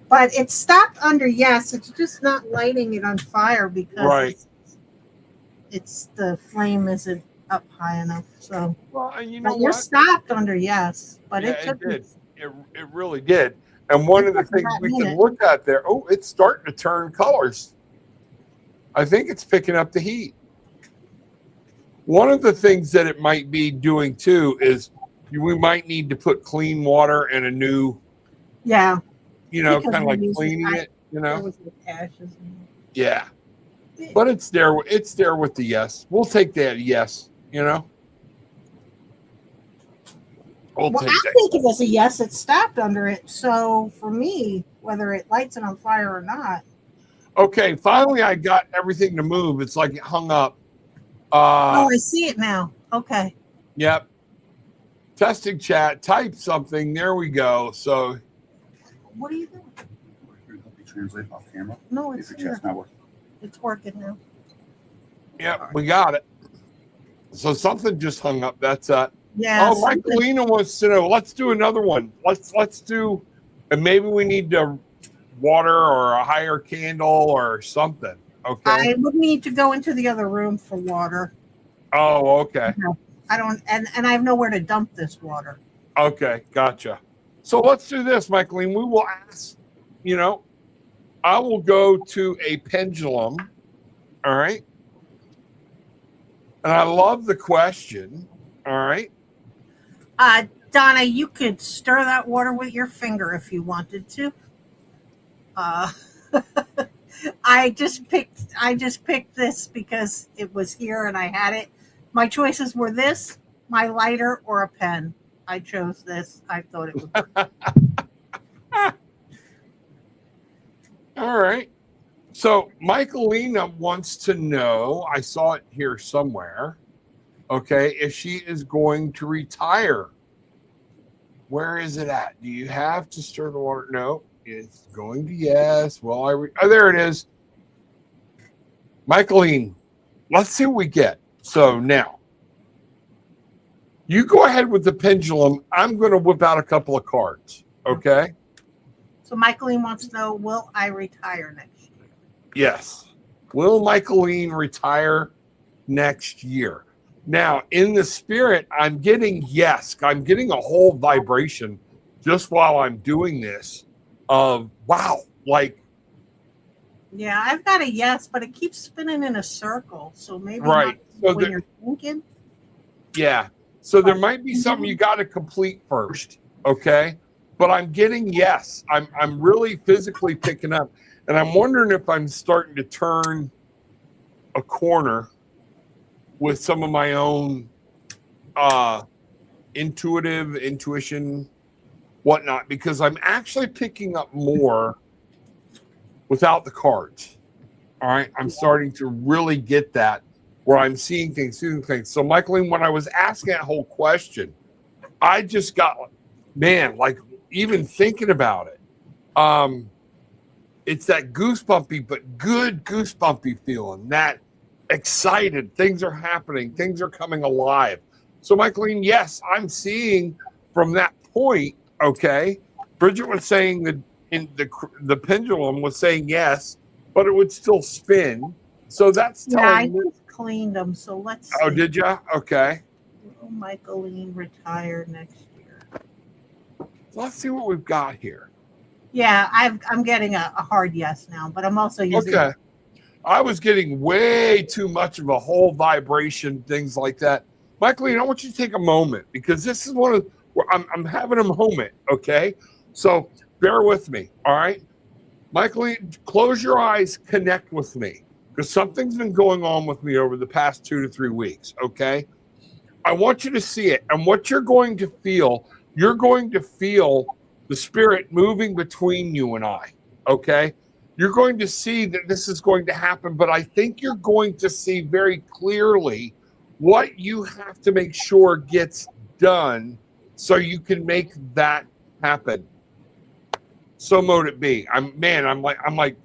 Speaker 1: But it's stopped under yes. It's just not lighting it on fire because
Speaker 2: Right.
Speaker 1: it's the flame isn't up high enough. So
Speaker 2: Well, and you know
Speaker 1: but you're
Speaker 2: what?
Speaker 1: stopped under yes. But
Speaker 2: Yeah,
Speaker 1: it took
Speaker 2: it did. It really did. And one of the things we can look at there, oh, it's starting to turn colors. I think it's picking up the heat. One of the things that it might be doing too is we might need to put clean water and a new,
Speaker 1: yeah.
Speaker 2: kind
Speaker 1: Because
Speaker 2: of like
Speaker 1: we're
Speaker 2: cleaning
Speaker 1: using
Speaker 2: it,
Speaker 1: There was like ashes in
Speaker 2: Yeah.
Speaker 1: it.
Speaker 2: But it's there. It's there with the yes. We'll take that yes, We'll
Speaker 1: Well,
Speaker 2: take
Speaker 1: I
Speaker 2: that.
Speaker 1: think it was a yes. It stopped under it. So for me, whether it lights it on fire or not.
Speaker 2: Okay, finally I got everything to move. It's like it hung up.
Speaker 1: Oh, I see it now. Okay.
Speaker 2: Yep. Testing chat, type something. There we go. So
Speaker 1: What are you doing?
Speaker 3: Help you translate off camera.
Speaker 1: No,
Speaker 3: If
Speaker 1: it's
Speaker 3: your
Speaker 1: here.
Speaker 3: chat's not working.
Speaker 1: It's working now.
Speaker 2: yep, we got it. So something just hung up. That's
Speaker 1: Yeah.
Speaker 2: oh, Michaelina wants to know. Let's do another one. Let's do, and maybe we need to water or a higher candle or something. Okay.
Speaker 1: I would need to go into the other room for water.
Speaker 2: Oh, okay.
Speaker 1: I don't, and I have nowhere to dump this water.
Speaker 2: Okay, gotcha. So let's do this, Michaeline. We will ask, I will go to a pendulum. All right. And I love the question. All right.
Speaker 1: Donna, you could stir that water with your finger if you wanted to. I just picked this because it was here and I had it. My choices were this, my lighter, or a pen. I chose this. I thought it would work.
Speaker 2: All right. So Michaelina wants to know, I saw it here somewhere, okay, if she is going to retire. Where is it at? Do you have to stir the water? No, it's going to yes. Well, there it is. Michaeline, let's see what we get. So now, you go ahead with the pendulum. I'm going to whip out a couple of cards, Okay.
Speaker 1: So Michaeline wants to know, will I retire next year?
Speaker 2: Yes. Will Michaeline retire next year? Now, in the spirit, I'm getting yes. I'm getting a whole vibration just while I'm doing this of wow, like
Speaker 1: Yeah, I've got a yes, but it keeps spinning in a circle. So maybe
Speaker 2: right.
Speaker 1: not
Speaker 2: So
Speaker 1: when you're thinking.
Speaker 2: yeah. So there might be something you got to complete first. Okay. But I'm getting yes. I'm really physically picking up. And I'm wondering if I'm starting to turn a corner with some of my own intuition, whatnot, because I'm actually picking up more without the cards. All right. I'm starting to really get that where I'm seeing things. So, Michaeline, when I was asking that whole question, I just got, man, like even thinking about it, it's that goosebumpy, but good goosebumpy feeling, that excited, things are happening, things are coming alive. So, Michaeline, yes, I'm seeing from that point, okay, Brigitte was saying that in the pendulum was saying yes, but it would still spin. So that's
Speaker 1: Yeah, I
Speaker 2: telling me.
Speaker 1: just cleaned them. So let's see.
Speaker 2: Oh, did you? Okay.
Speaker 1: Will Michaeline retire next year?
Speaker 2: Let's see what we've got here.
Speaker 1: Yeah, I'm getting a hard yes now, but I'm also using.
Speaker 2: Okay. I was getting way too much of a whole vibration, things like that. Michaeline, I want you to take a moment because this is one of where I'm having a moment. Okay. So bear with me. All right. Michaeline, close your eyes, connect with me because something's been going on with me over the past 2 to 3 weeks. Okay. I want you to see it. And what you're going to feel the spirit moving between you and I. Okay. You're going to see that this is going to happen, but I think you're going to see very clearly what you have to make sure gets done so you can make that happen. So mote it be. I'm like,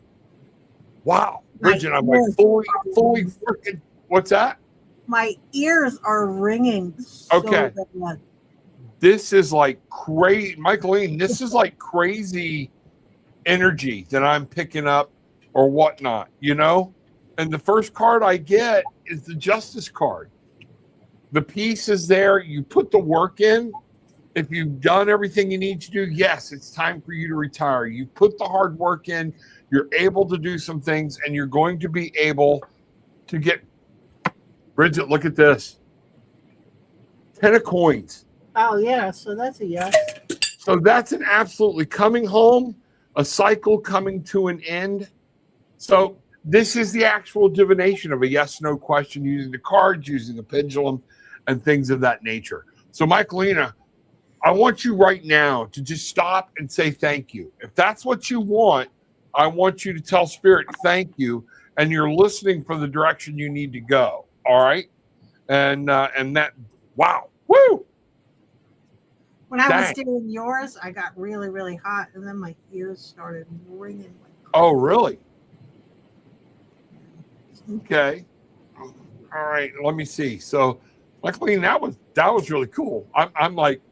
Speaker 2: wow, Bridget, I'm like fully freaking. What's that?
Speaker 1: My ears are ringing. So
Speaker 2: Okay.
Speaker 1: bad.
Speaker 2: This is like crazy, Michaeline. This is like crazy energy that I'm picking up or whatnot, you know? And the first card I get is the Justice card. The piece is there. You put the work in. If you've done everything you need to do, yes, it's time for you to retire. You put the hard work in. You're able to do some things, and you're going to be able to get. Bridget, look at this. 10 of coins.
Speaker 1: Oh yeah, so that's a yes.
Speaker 2: So that's an absolutely coming home, a cycle coming to an end. So this is the actual divination of a yes/no question using the cards, using the pendulum, and things of that nature. So, Michaelina, I want you right now to just stop and say thank you. If that's what you want, I want you to tell Spirit thank you, and you're listening for the direction you need to go. All right, and that wow, woo.
Speaker 1: When I was doing yours, I got really, really hot, and then my ears started ringing. Like
Speaker 2: oh, really? Okay. All right. Let me see. So, luckily, that was really cool. I'm like,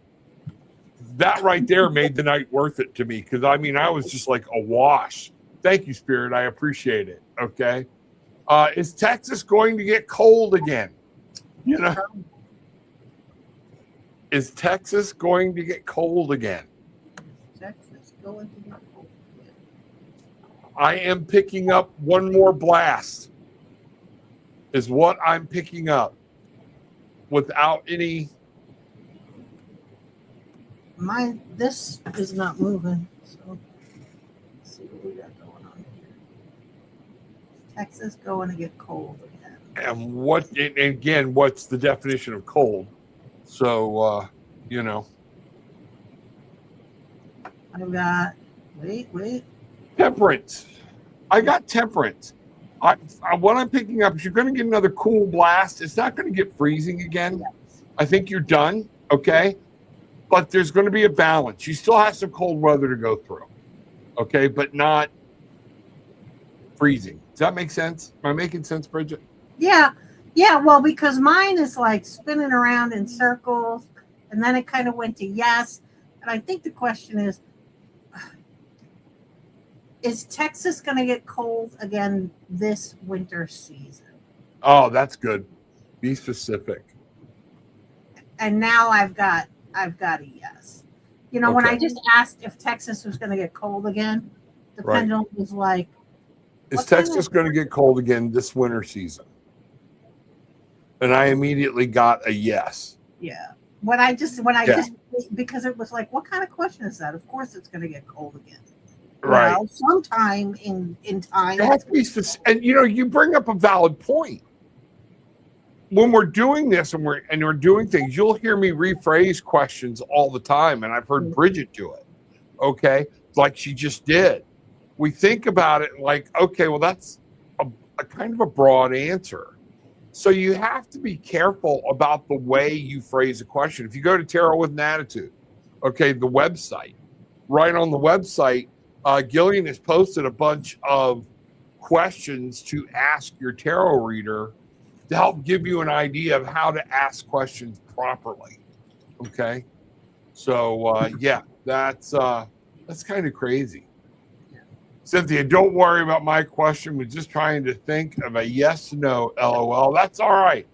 Speaker 2: that right there made the night worth it to me because I mean I was just like awash. Thank you, Spirit. I appreciate it. Okay. Is Texas going to get cold again? You know. Is Texas going to get cold again?
Speaker 1: Texas going to get cold again.
Speaker 2: I am picking up one more blast. Is what I'm picking up without any.
Speaker 1: This is not moving. So let's see what we got going on here. Texas going to get cold again.
Speaker 2: And again, what's the definition of cold? So, you know.
Speaker 1: I've got, wait.
Speaker 2: Temperance. I got temperance. What I'm picking up is you're going to get another cool blast. It's not going to get freezing again. I think you're done, okay? But there's going to be a balance. You still have some cold weather to go through, okay? But not freezing. Does that make sense? Am I making sense, Bridget?
Speaker 1: Yeah. Well, because mine is like spinning around in circles, and then it kind of went to yes. And I think the question is, Is Texas going to get cold again this winter season?
Speaker 2: Oh, that's good. Be specific.
Speaker 1: And now I've got a yes. You know, when I
Speaker 2: Okay.
Speaker 1: just asked if Texas was going to get cold again, the
Speaker 2: Right.
Speaker 1: pendulum was like,
Speaker 2: Is
Speaker 1: what kind
Speaker 2: Texas
Speaker 1: of-
Speaker 2: going to get cold again this winter season? And I immediately got a yes.
Speaker 1: yeah. Because it was like, what kind of question is that? Of course it's going to get cold again.
Speaker 2: Right.
Speaker 1: Well, sometime in time.
Speaker 2: You have to be specific. And you bring up a valid point. When we're doing this and we're doing things, you'll hear me rephrase questions all the time. And I've heard Brigitte do it. Okay. Like she just did. We think about it like, okay, well, that's a kind of a broad answer. So you have to be careful about the way you phrase a question. If you go to Tarot with an Attitude, okay, the website, right on the website, Gillian has posted a bunch of questions to ask your tarot reader to help give you an idea of how to ask questions properly. Okay. So yeah, that's kind of crazy. Cynthia, don't worry about my question. We're just trying to think of a yes, no, LOL. That's all right.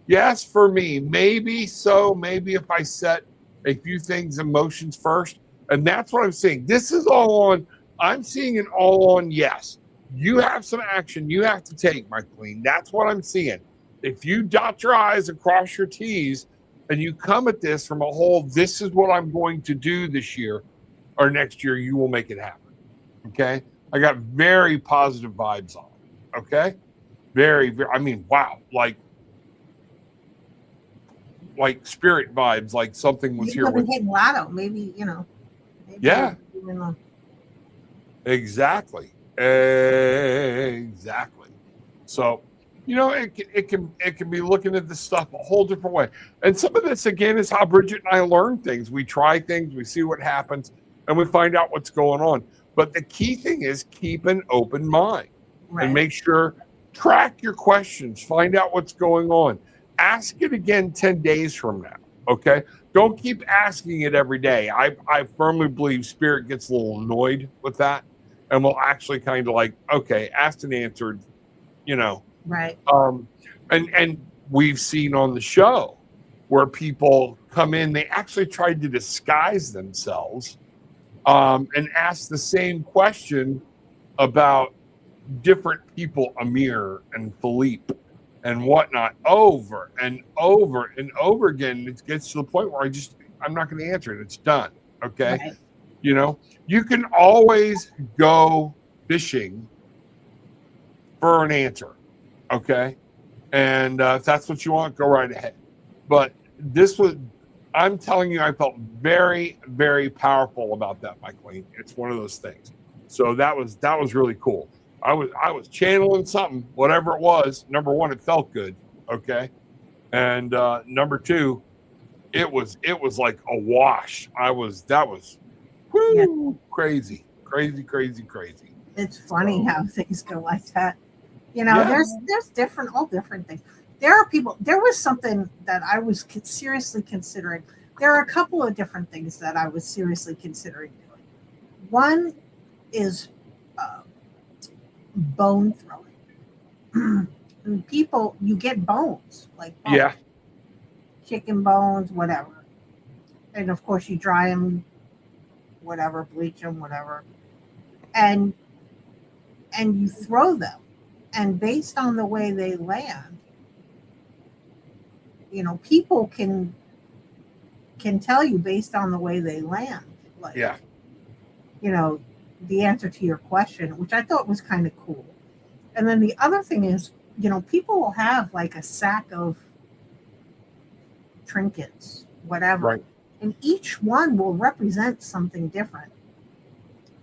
Speaker 2: Yes, for me, maybe so. Maybe if I set a few things, emotions first. And that's what I'm saying. This is all on, I'm seeing it all on yes. You have some action you have to take, my queen. That's what I'm seeing. If you dot your I's and cross your T's and you come at this from a whole, this is what I'm going to do this year or next year, you will make it happen. Okay. I got very positive vibes on it. Okay. Very, very, I mean, wow. Like spirit vibes, like something was
Speaker 1: You
Speaker 2: here
Speaker 1: could
Speaker 2: with
Speaker 1: be hitting lotto, maybe, maybe
Speaker 2: yeah.
Speaker 1: even
Speaker 2: Exactly. Exactly. So, it can be looking at this stuff a whole different way. And some of this again is how Brigitte and I learn things. We try things, we see what happens, and we find out what's going on. But the key thing is keep an open mind and make sure, track your questions, find out what's going on. Ask it again 10 days from now. Okay. Don't keep asking it every day. I firmly believe spirit gets a little annoyed with that and will actually kind of like, okay, asked and answered,
Speaker 1: Right.
Speaker 2: And we've seen on the show where people come in, they actually tried to disguise themselves and ask the same question about different people, Amir and Philippe and whatnot, over and over and over again. It gets to the point where I'm not going to answer it. It's done. Okay.
Speaker 1: Right.
Speaker 2: You can always go fishing for an answer. Okay. And if that's what you want, go right ahead. But I'm telling you, I felt very, very powerful about that, my queen. It's one of those things. So that was really cool. I was channeling something, whatever it was. Number one, it felt good. Okay. And number two, it was like a wash. That was crazy.
Speaker 1: It's funny how things go like that. There's all different things. There was something that I was seriously considering. There are a couple of different things that I was seriously considering doing. One is bone throwing. People, you get bones, like bones, chicken bones, whatever. And of course you dry them, whatever, bleach them, whatever. And you throw them. And based on the way they land, people can tell you based on the way they land, like, the answer to your question, which I thought was kind of cool. And then the other thing is, people will have like a sack of trinkets, whatever,
Speaker 2: right.
Speaker 1: And each one will represent something different.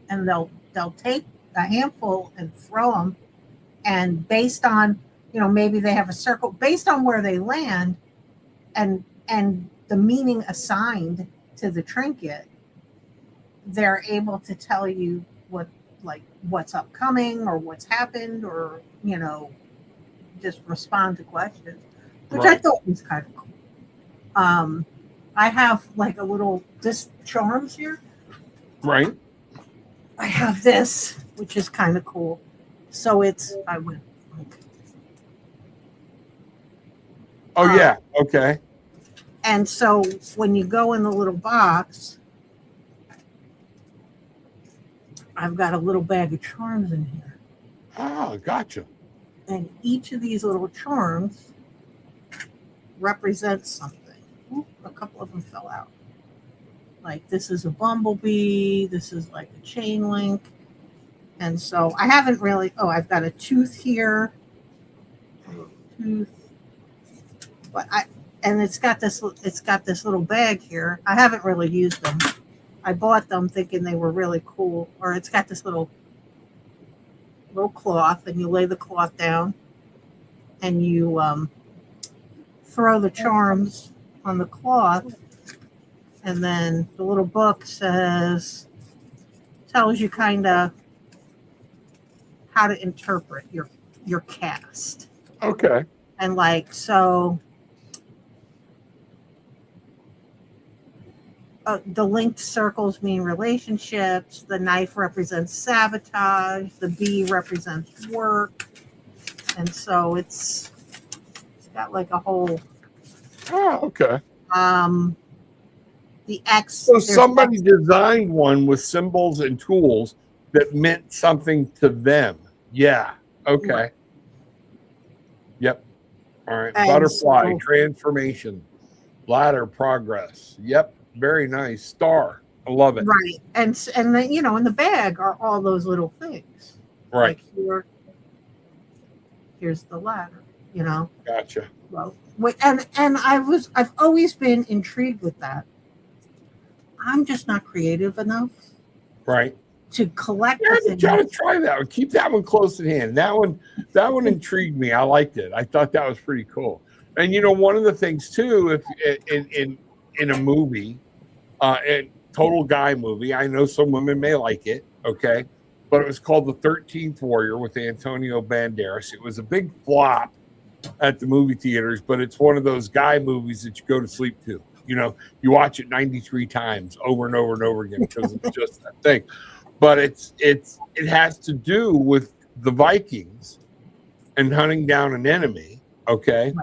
Speaker 1: And they'll take a handful and throw them, and based on, maybe they have a circle based on where they land and the meaning assigned to the trinket, they're able to tell you what's upcoming or what's happened, or just respond to questions, which I thought was kind of cool. I have like a little disc charms here,
Speaker 2: right?
Speaker 1: I have this, which is kind of cool. So I went like,
Speaker 2: Oh yeah. Okay.
Speaker 1: and so when you go in the little box, I've got a little bag of charms in here.
Speaker 2: Oh, gotcha.
Speaker 1: And each of these little charms represents something. Ooh, a couple of them fell out. Like this is a bumblebee. This is like a chain link. And so I haven't really. Oh, I've got a tooth here. Tooth. But it's got this little bag here. I haven't really used them. I bought them thinking they were really cool. Or it's got this little cloth, and you lay the cloth down, and you throw the charms on the cloth, and then the little book tells you kind of how to interpret your cast.
Speaker 2: Okay.
Speaker 1: And like so. The linked circles mean relationships. The knife represents sabotage. The bee represents work. And so it's got like a whole.
Speaker 2: Oh, okay.
Speaker 1: The X.
Speaker 2: So somebody designed one with symbols and tools that meant something to them. Yeah. Okay.
Speaker 1: Right.
Speaker 2: Yep. All right.
Speaker 1: And
Speaker 2: Butterfly,
Speaker 1: so,
Speaker 2: transformation, ladder, progress. Yep. Very nice. Star. I love it.
Speaker 1: right. And then, in the bag are all those little things.
Speaker 2: Right.
Speaker 1: Like here's the ladder,
Speaker 2: Gotcha.
Speaker 1: Well, and I've always been intrigued with that. I'm just not creative enough
Speaker 2: Right.
Speaker 1: to collect
Speaker 2: Yeah,
Speaker 1: the
Speaker 2: you gotta
Speaker 1: things.
Speaker 2: try that one. Keep that one close at hand. That one intrigued me. I liked it. I thought that was pretty cool. And one of the things too, if in a movie, a total guy movie, I know some women may like it, okay, but it was called The 13th Warrior with Antonio Banderas. It was a big flop at the movie theaters, but it's one of those guy movies that you go to sleep to. You watch it 93 times over and over and over again because it's just that thing. But it has to do with the Vikings and hunting down an enemy, okay?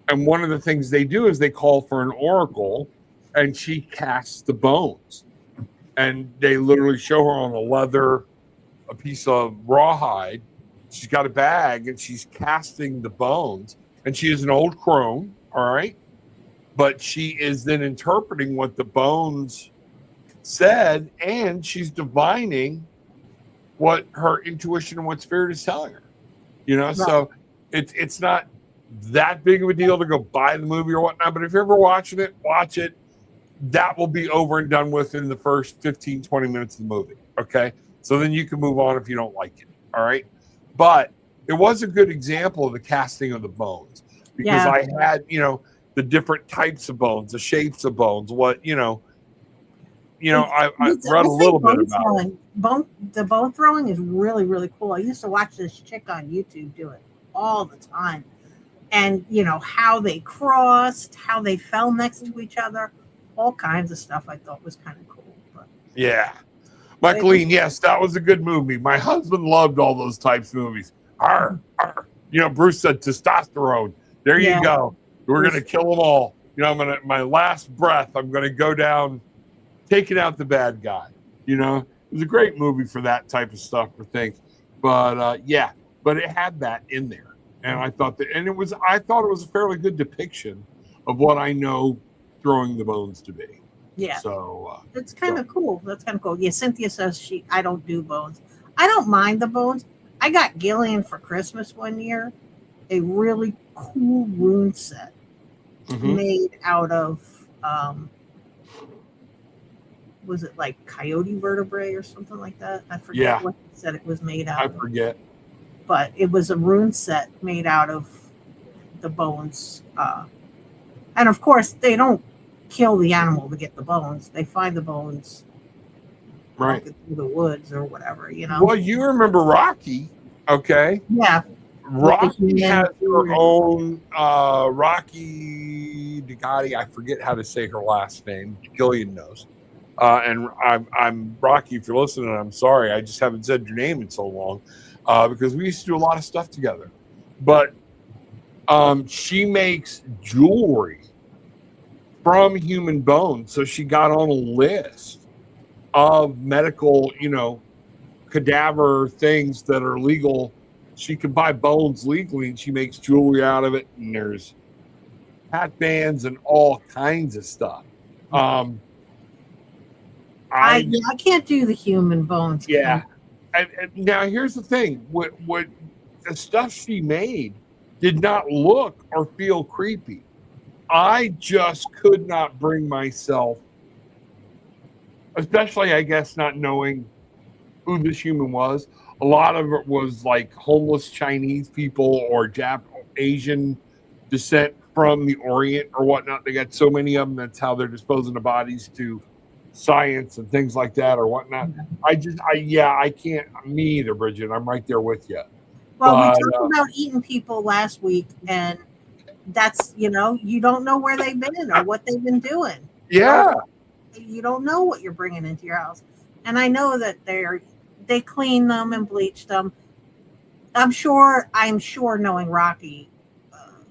Speaker 2: And one of the things they do is they call for an oracle, and she casts the bones. And they literally show her on a piece of rawhide. She's got a bag, and she's casting the bones. And she is an old crone, all right? But she is then interpreting what the bones said, and she's divining what her intuition and what spirit is telling her.
Speaker 1: Right.
Speaker 2: So it's not that big of a deal to go buy the movie or whatnot, but if you're ever watching it, watch it. That will be over and done with in the first 15, 20 minutes of the movie. Okay. So then you can move on if you don't like it. All right. But it was a good example of the casting of the bones because I had, the different types of bones, the shapes of bones, I read a little bit about it.
Speaker 1: The bone throwing is really, really cool. I used to watch this chick on YouTube do it all the time. And, how they crossed, how they fell next to each other, all kinds of stuff I thought was kind of cool. But
Speaker 2: yeah. Michaeline, yes, that was a good movie. My husband loved all those types of movies. Arr, arr. Bruce said testosterone. There you go. We're going to kill them all. My last breath, I'm going to go down, taking out the bad guy. It was a great movie for that type of stuff for things. But but it had that in there. And I thought I thought it was a fairly good depiction of what I know throwing the bones to be.
Speaker 1: Yeah.
Speaker 2: So
Speaker 1: it's kind of cool. That's kind of cool. Yeah. Cynthia says I don't do bones. I don't mind the bones. I got Gillian for Christmas one year, a really cool rune set made out of, was it like coyote vertebrae or something like that? I forget what he said it was made out of.
Speaker 2: I forget.
Speaker 1: But it was a rune set made out of the bones. And of course, they don't kill the animal to get the bones. They find the bones through the woods or whatever,
Speaker 2: Well, you remember Rocky, okay?
Speaker 1: Yeah.
Speaker 2: Rocky has her own Rocky Ducati. I forget how to say her last name. Gillian knows. And I'm Rocky. If you're listening, I'm sorry. I just haven't said your name in so long because we used to do a lot of stuff together. But she makes jewelry from human bones. So she got on a list of medical, cadaver things that are legal. She can buy bones legally, and she makes jewelry out of it. And there's hat bands and all kinds of stuff.
Speaker 1: I can't do the human bones.
Speaker 2: Yeah. And now here's the thing: what the stuff she made did not look or feel creepy. I just could not bring myself, especially I guess not knowing who this human was. A lot of it was like homeless Chinese people or Asian descent from the Orient or whatnot. They got so many of them. That's how they're disposing of bodies to science and things like that or whatnot. I can't. Me either, Bridget. I'm right there with you.
Speaker 1: Well, we talked about eating people last week, and that's, you don't know where they've been or what they've been doing.
Speaker 2: Yeah.
Speaker 1: You don't know what you're bringing into your house. And I know that they clean them and bleach them. I'm sure knowing Rocky,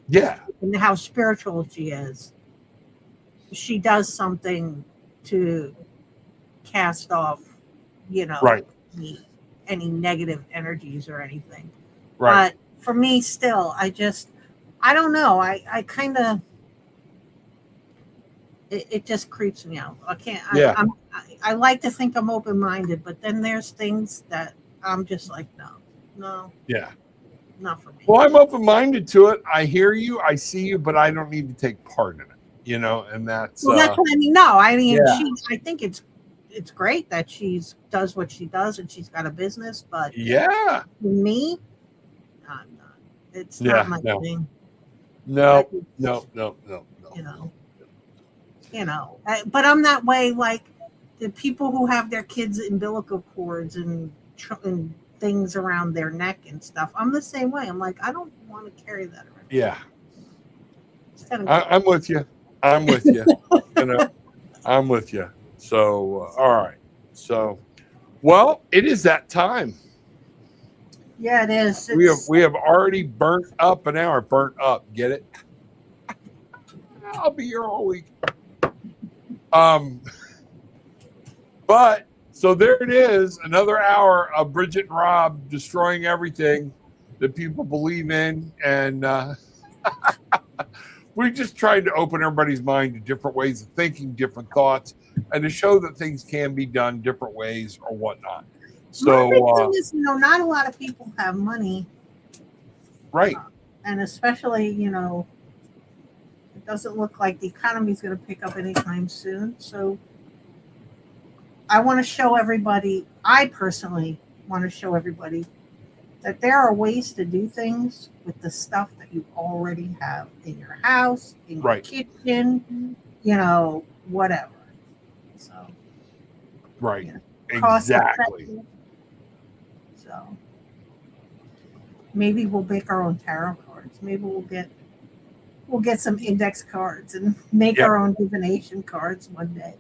Speaker 1: and how spiritual she is, she does something to cast off,
Speaker 2: right,
Speaker 1: any negative energies or anything.
Speaker 2: Right.
Speaker 1: But for me, still, I don't know. I kind of, it just creeps me out. I can't. I like to think I'm open-minded, but then there's things that I'm just like, no.
Speaker 2: Yeah.
Speaker 1: Not for me.
Speaker 2: Well, I'm open-minded to it. I hear you. I see you, but I don't need to take part in it. And that's.
Speaker 1: Well, that's what I mean. No, I mean,
Speaker 2: yeah.
Speaker 1: I think it's great that does what she does and she's got a business, but
Speaker 2: yeah,
Speaker 1: for me, I'm not. It's not my thing.
Speaker 2: No.
Speaker 1: But I'm that way. Like the people who have their kids' umbilical cords and things around their neck and stuff. I'm the same way. I'm like, I don't want to carry that around.
Speaker 2: Yeah. I'm with you. I'm with you. I'm with you. So, all right. So, well, it is that time.
Speaker 1: Yeah, it is.
Speaker 2: We have already burnt up an hour. Burnt up. Get it? I'll be here all week. But so there it is. Another hour of Brigitte and Rob destroying everything that people believe in, and we just tried to open everybody's mind to different ways of thinking, different thoughts, and to show that things can be done different ways or whatnot. So,
Speaker 1: my thing is, not a lot of people have money,
Speaker 2: right?
Speaker 1: And especially, it doesn't look like the economy is going to pick up anytime soon. So, I want to show everybody. I personally want to show everybody that there are ways to do things with the stuff that you already have in your house, in your kitchen, whatever. So,
Speaker 2: right, exactly.
Speaker 1: So, maybe we'll make our own tarot cards. Maybe we'll get some index cards and make our own divination cards one day.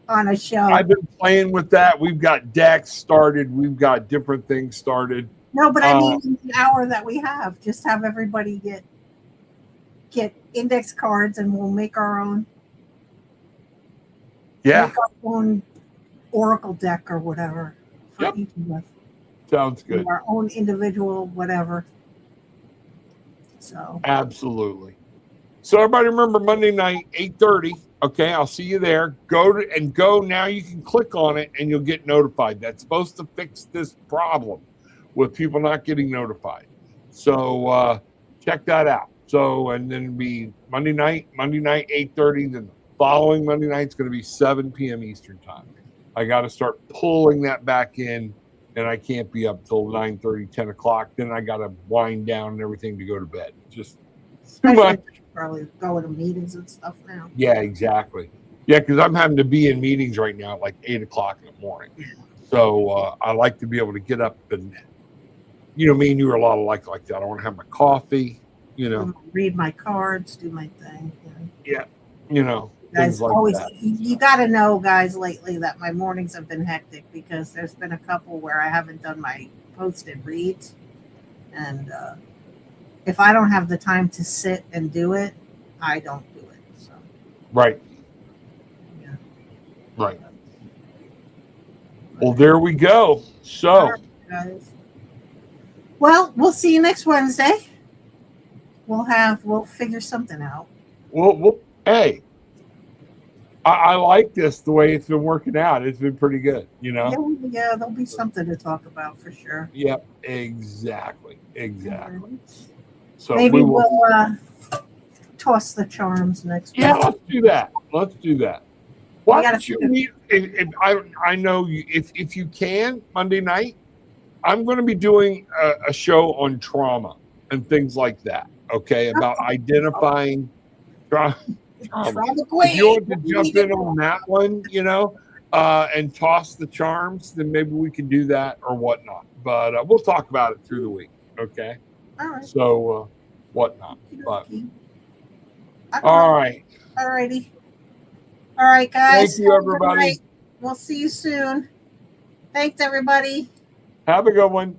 Speaker 1: On a show.
Speaker 2: I've been playing with that. We've got decks started. We've got different things started.
Speaker 1: No, but I mean, in the hour that we have, just have everybody get index cards, and we'll make our own.
Speaker 2: Yeah.
Speaker 1: Make our own oracle deck or whatever for each of us.
Speaker 2: Sounds good.
Speaker 1: Our own individual whatever. So.
Speaker 2: Absolutely. So everybody remember Monday night, 8:30. Okay, I'll see you there. Go now. You can click on it and you'll get notified. That's supposed to fix this problem with people not getting notified. So check that out. So, and then it'll be Monday night, 8:30. Then the following Monday night is going to be 7 p.m. Eastern time. I got to start pulling that back in, and I can't be up till 9:30, 10 o'clock. Then I got to wind down and everything to go to bed. Just too much.
Speaker 1: Probably going to meetings and stuff now.
Speaker 2: Yeah, exactly. Yeah, because I'm having to be in meetings right now at like 8 o'clock in the morning. So I like to be able to get up and, me and you are a lot alike like that. I want to have my coffee,
Speaker 1: Read my cards, do my thing.
Speaker 2: Yeah. things
Speaker 1: Guys,
Speaker 2: like
Speaker 1: always
Speaker 2: that.
Speaker 1: you got to know, guys, lately that my mornings have been hectic because there's been a couple where I haven't done my posted reads, and if I don't have the time to sit and do it, I don't do it. So
Speaker 2: Right.
Speaker 1: yeah.
Speaker 2: Right. Well, there we go. So,
Speaker 1: All right, guys. Well, we'll see you next Wednesday. We'll figure something out.
Speaker 2: hey, I like this the way it's been working out. It's been pretty good, you know?
Speaker 1: Yeah, there'll be something to talk about for sure.
Speaker 2: Yep, exactly. Exactly. So
Speaker 1: Maybe
Speaker 2: we will.
Speaker 1: we'll toss the charms next
Speaker 2: Yeah,
Speaker 1: week.
Speaker 2: let's do that. Let's do that.
Speaker 1: We
Speaker 2: Why
Speaker 1: gotta
Speaker 2: don't you
Speaker 1: figure-
Speaker 2: meet? I know if you can Monday night, I'm going to be doing a show on trauma and things like that. Okay, about identifying trauma. If you want to jump in on that one, you know, and toss the charms, then maybe we can do that or whatnot. But we'll talk about it through the week. Okay.
Speaker 1: All right.
Speaker 2: So whatnot. But
Speaker 1: All
Speaker 2: right.
Speaker 1: All righty. All right, guys.
Speaker 2: Thank you, everybody.
Speaker 1: We'll see you soon. Thanks, everybody.
Speaker 2: Have a good one.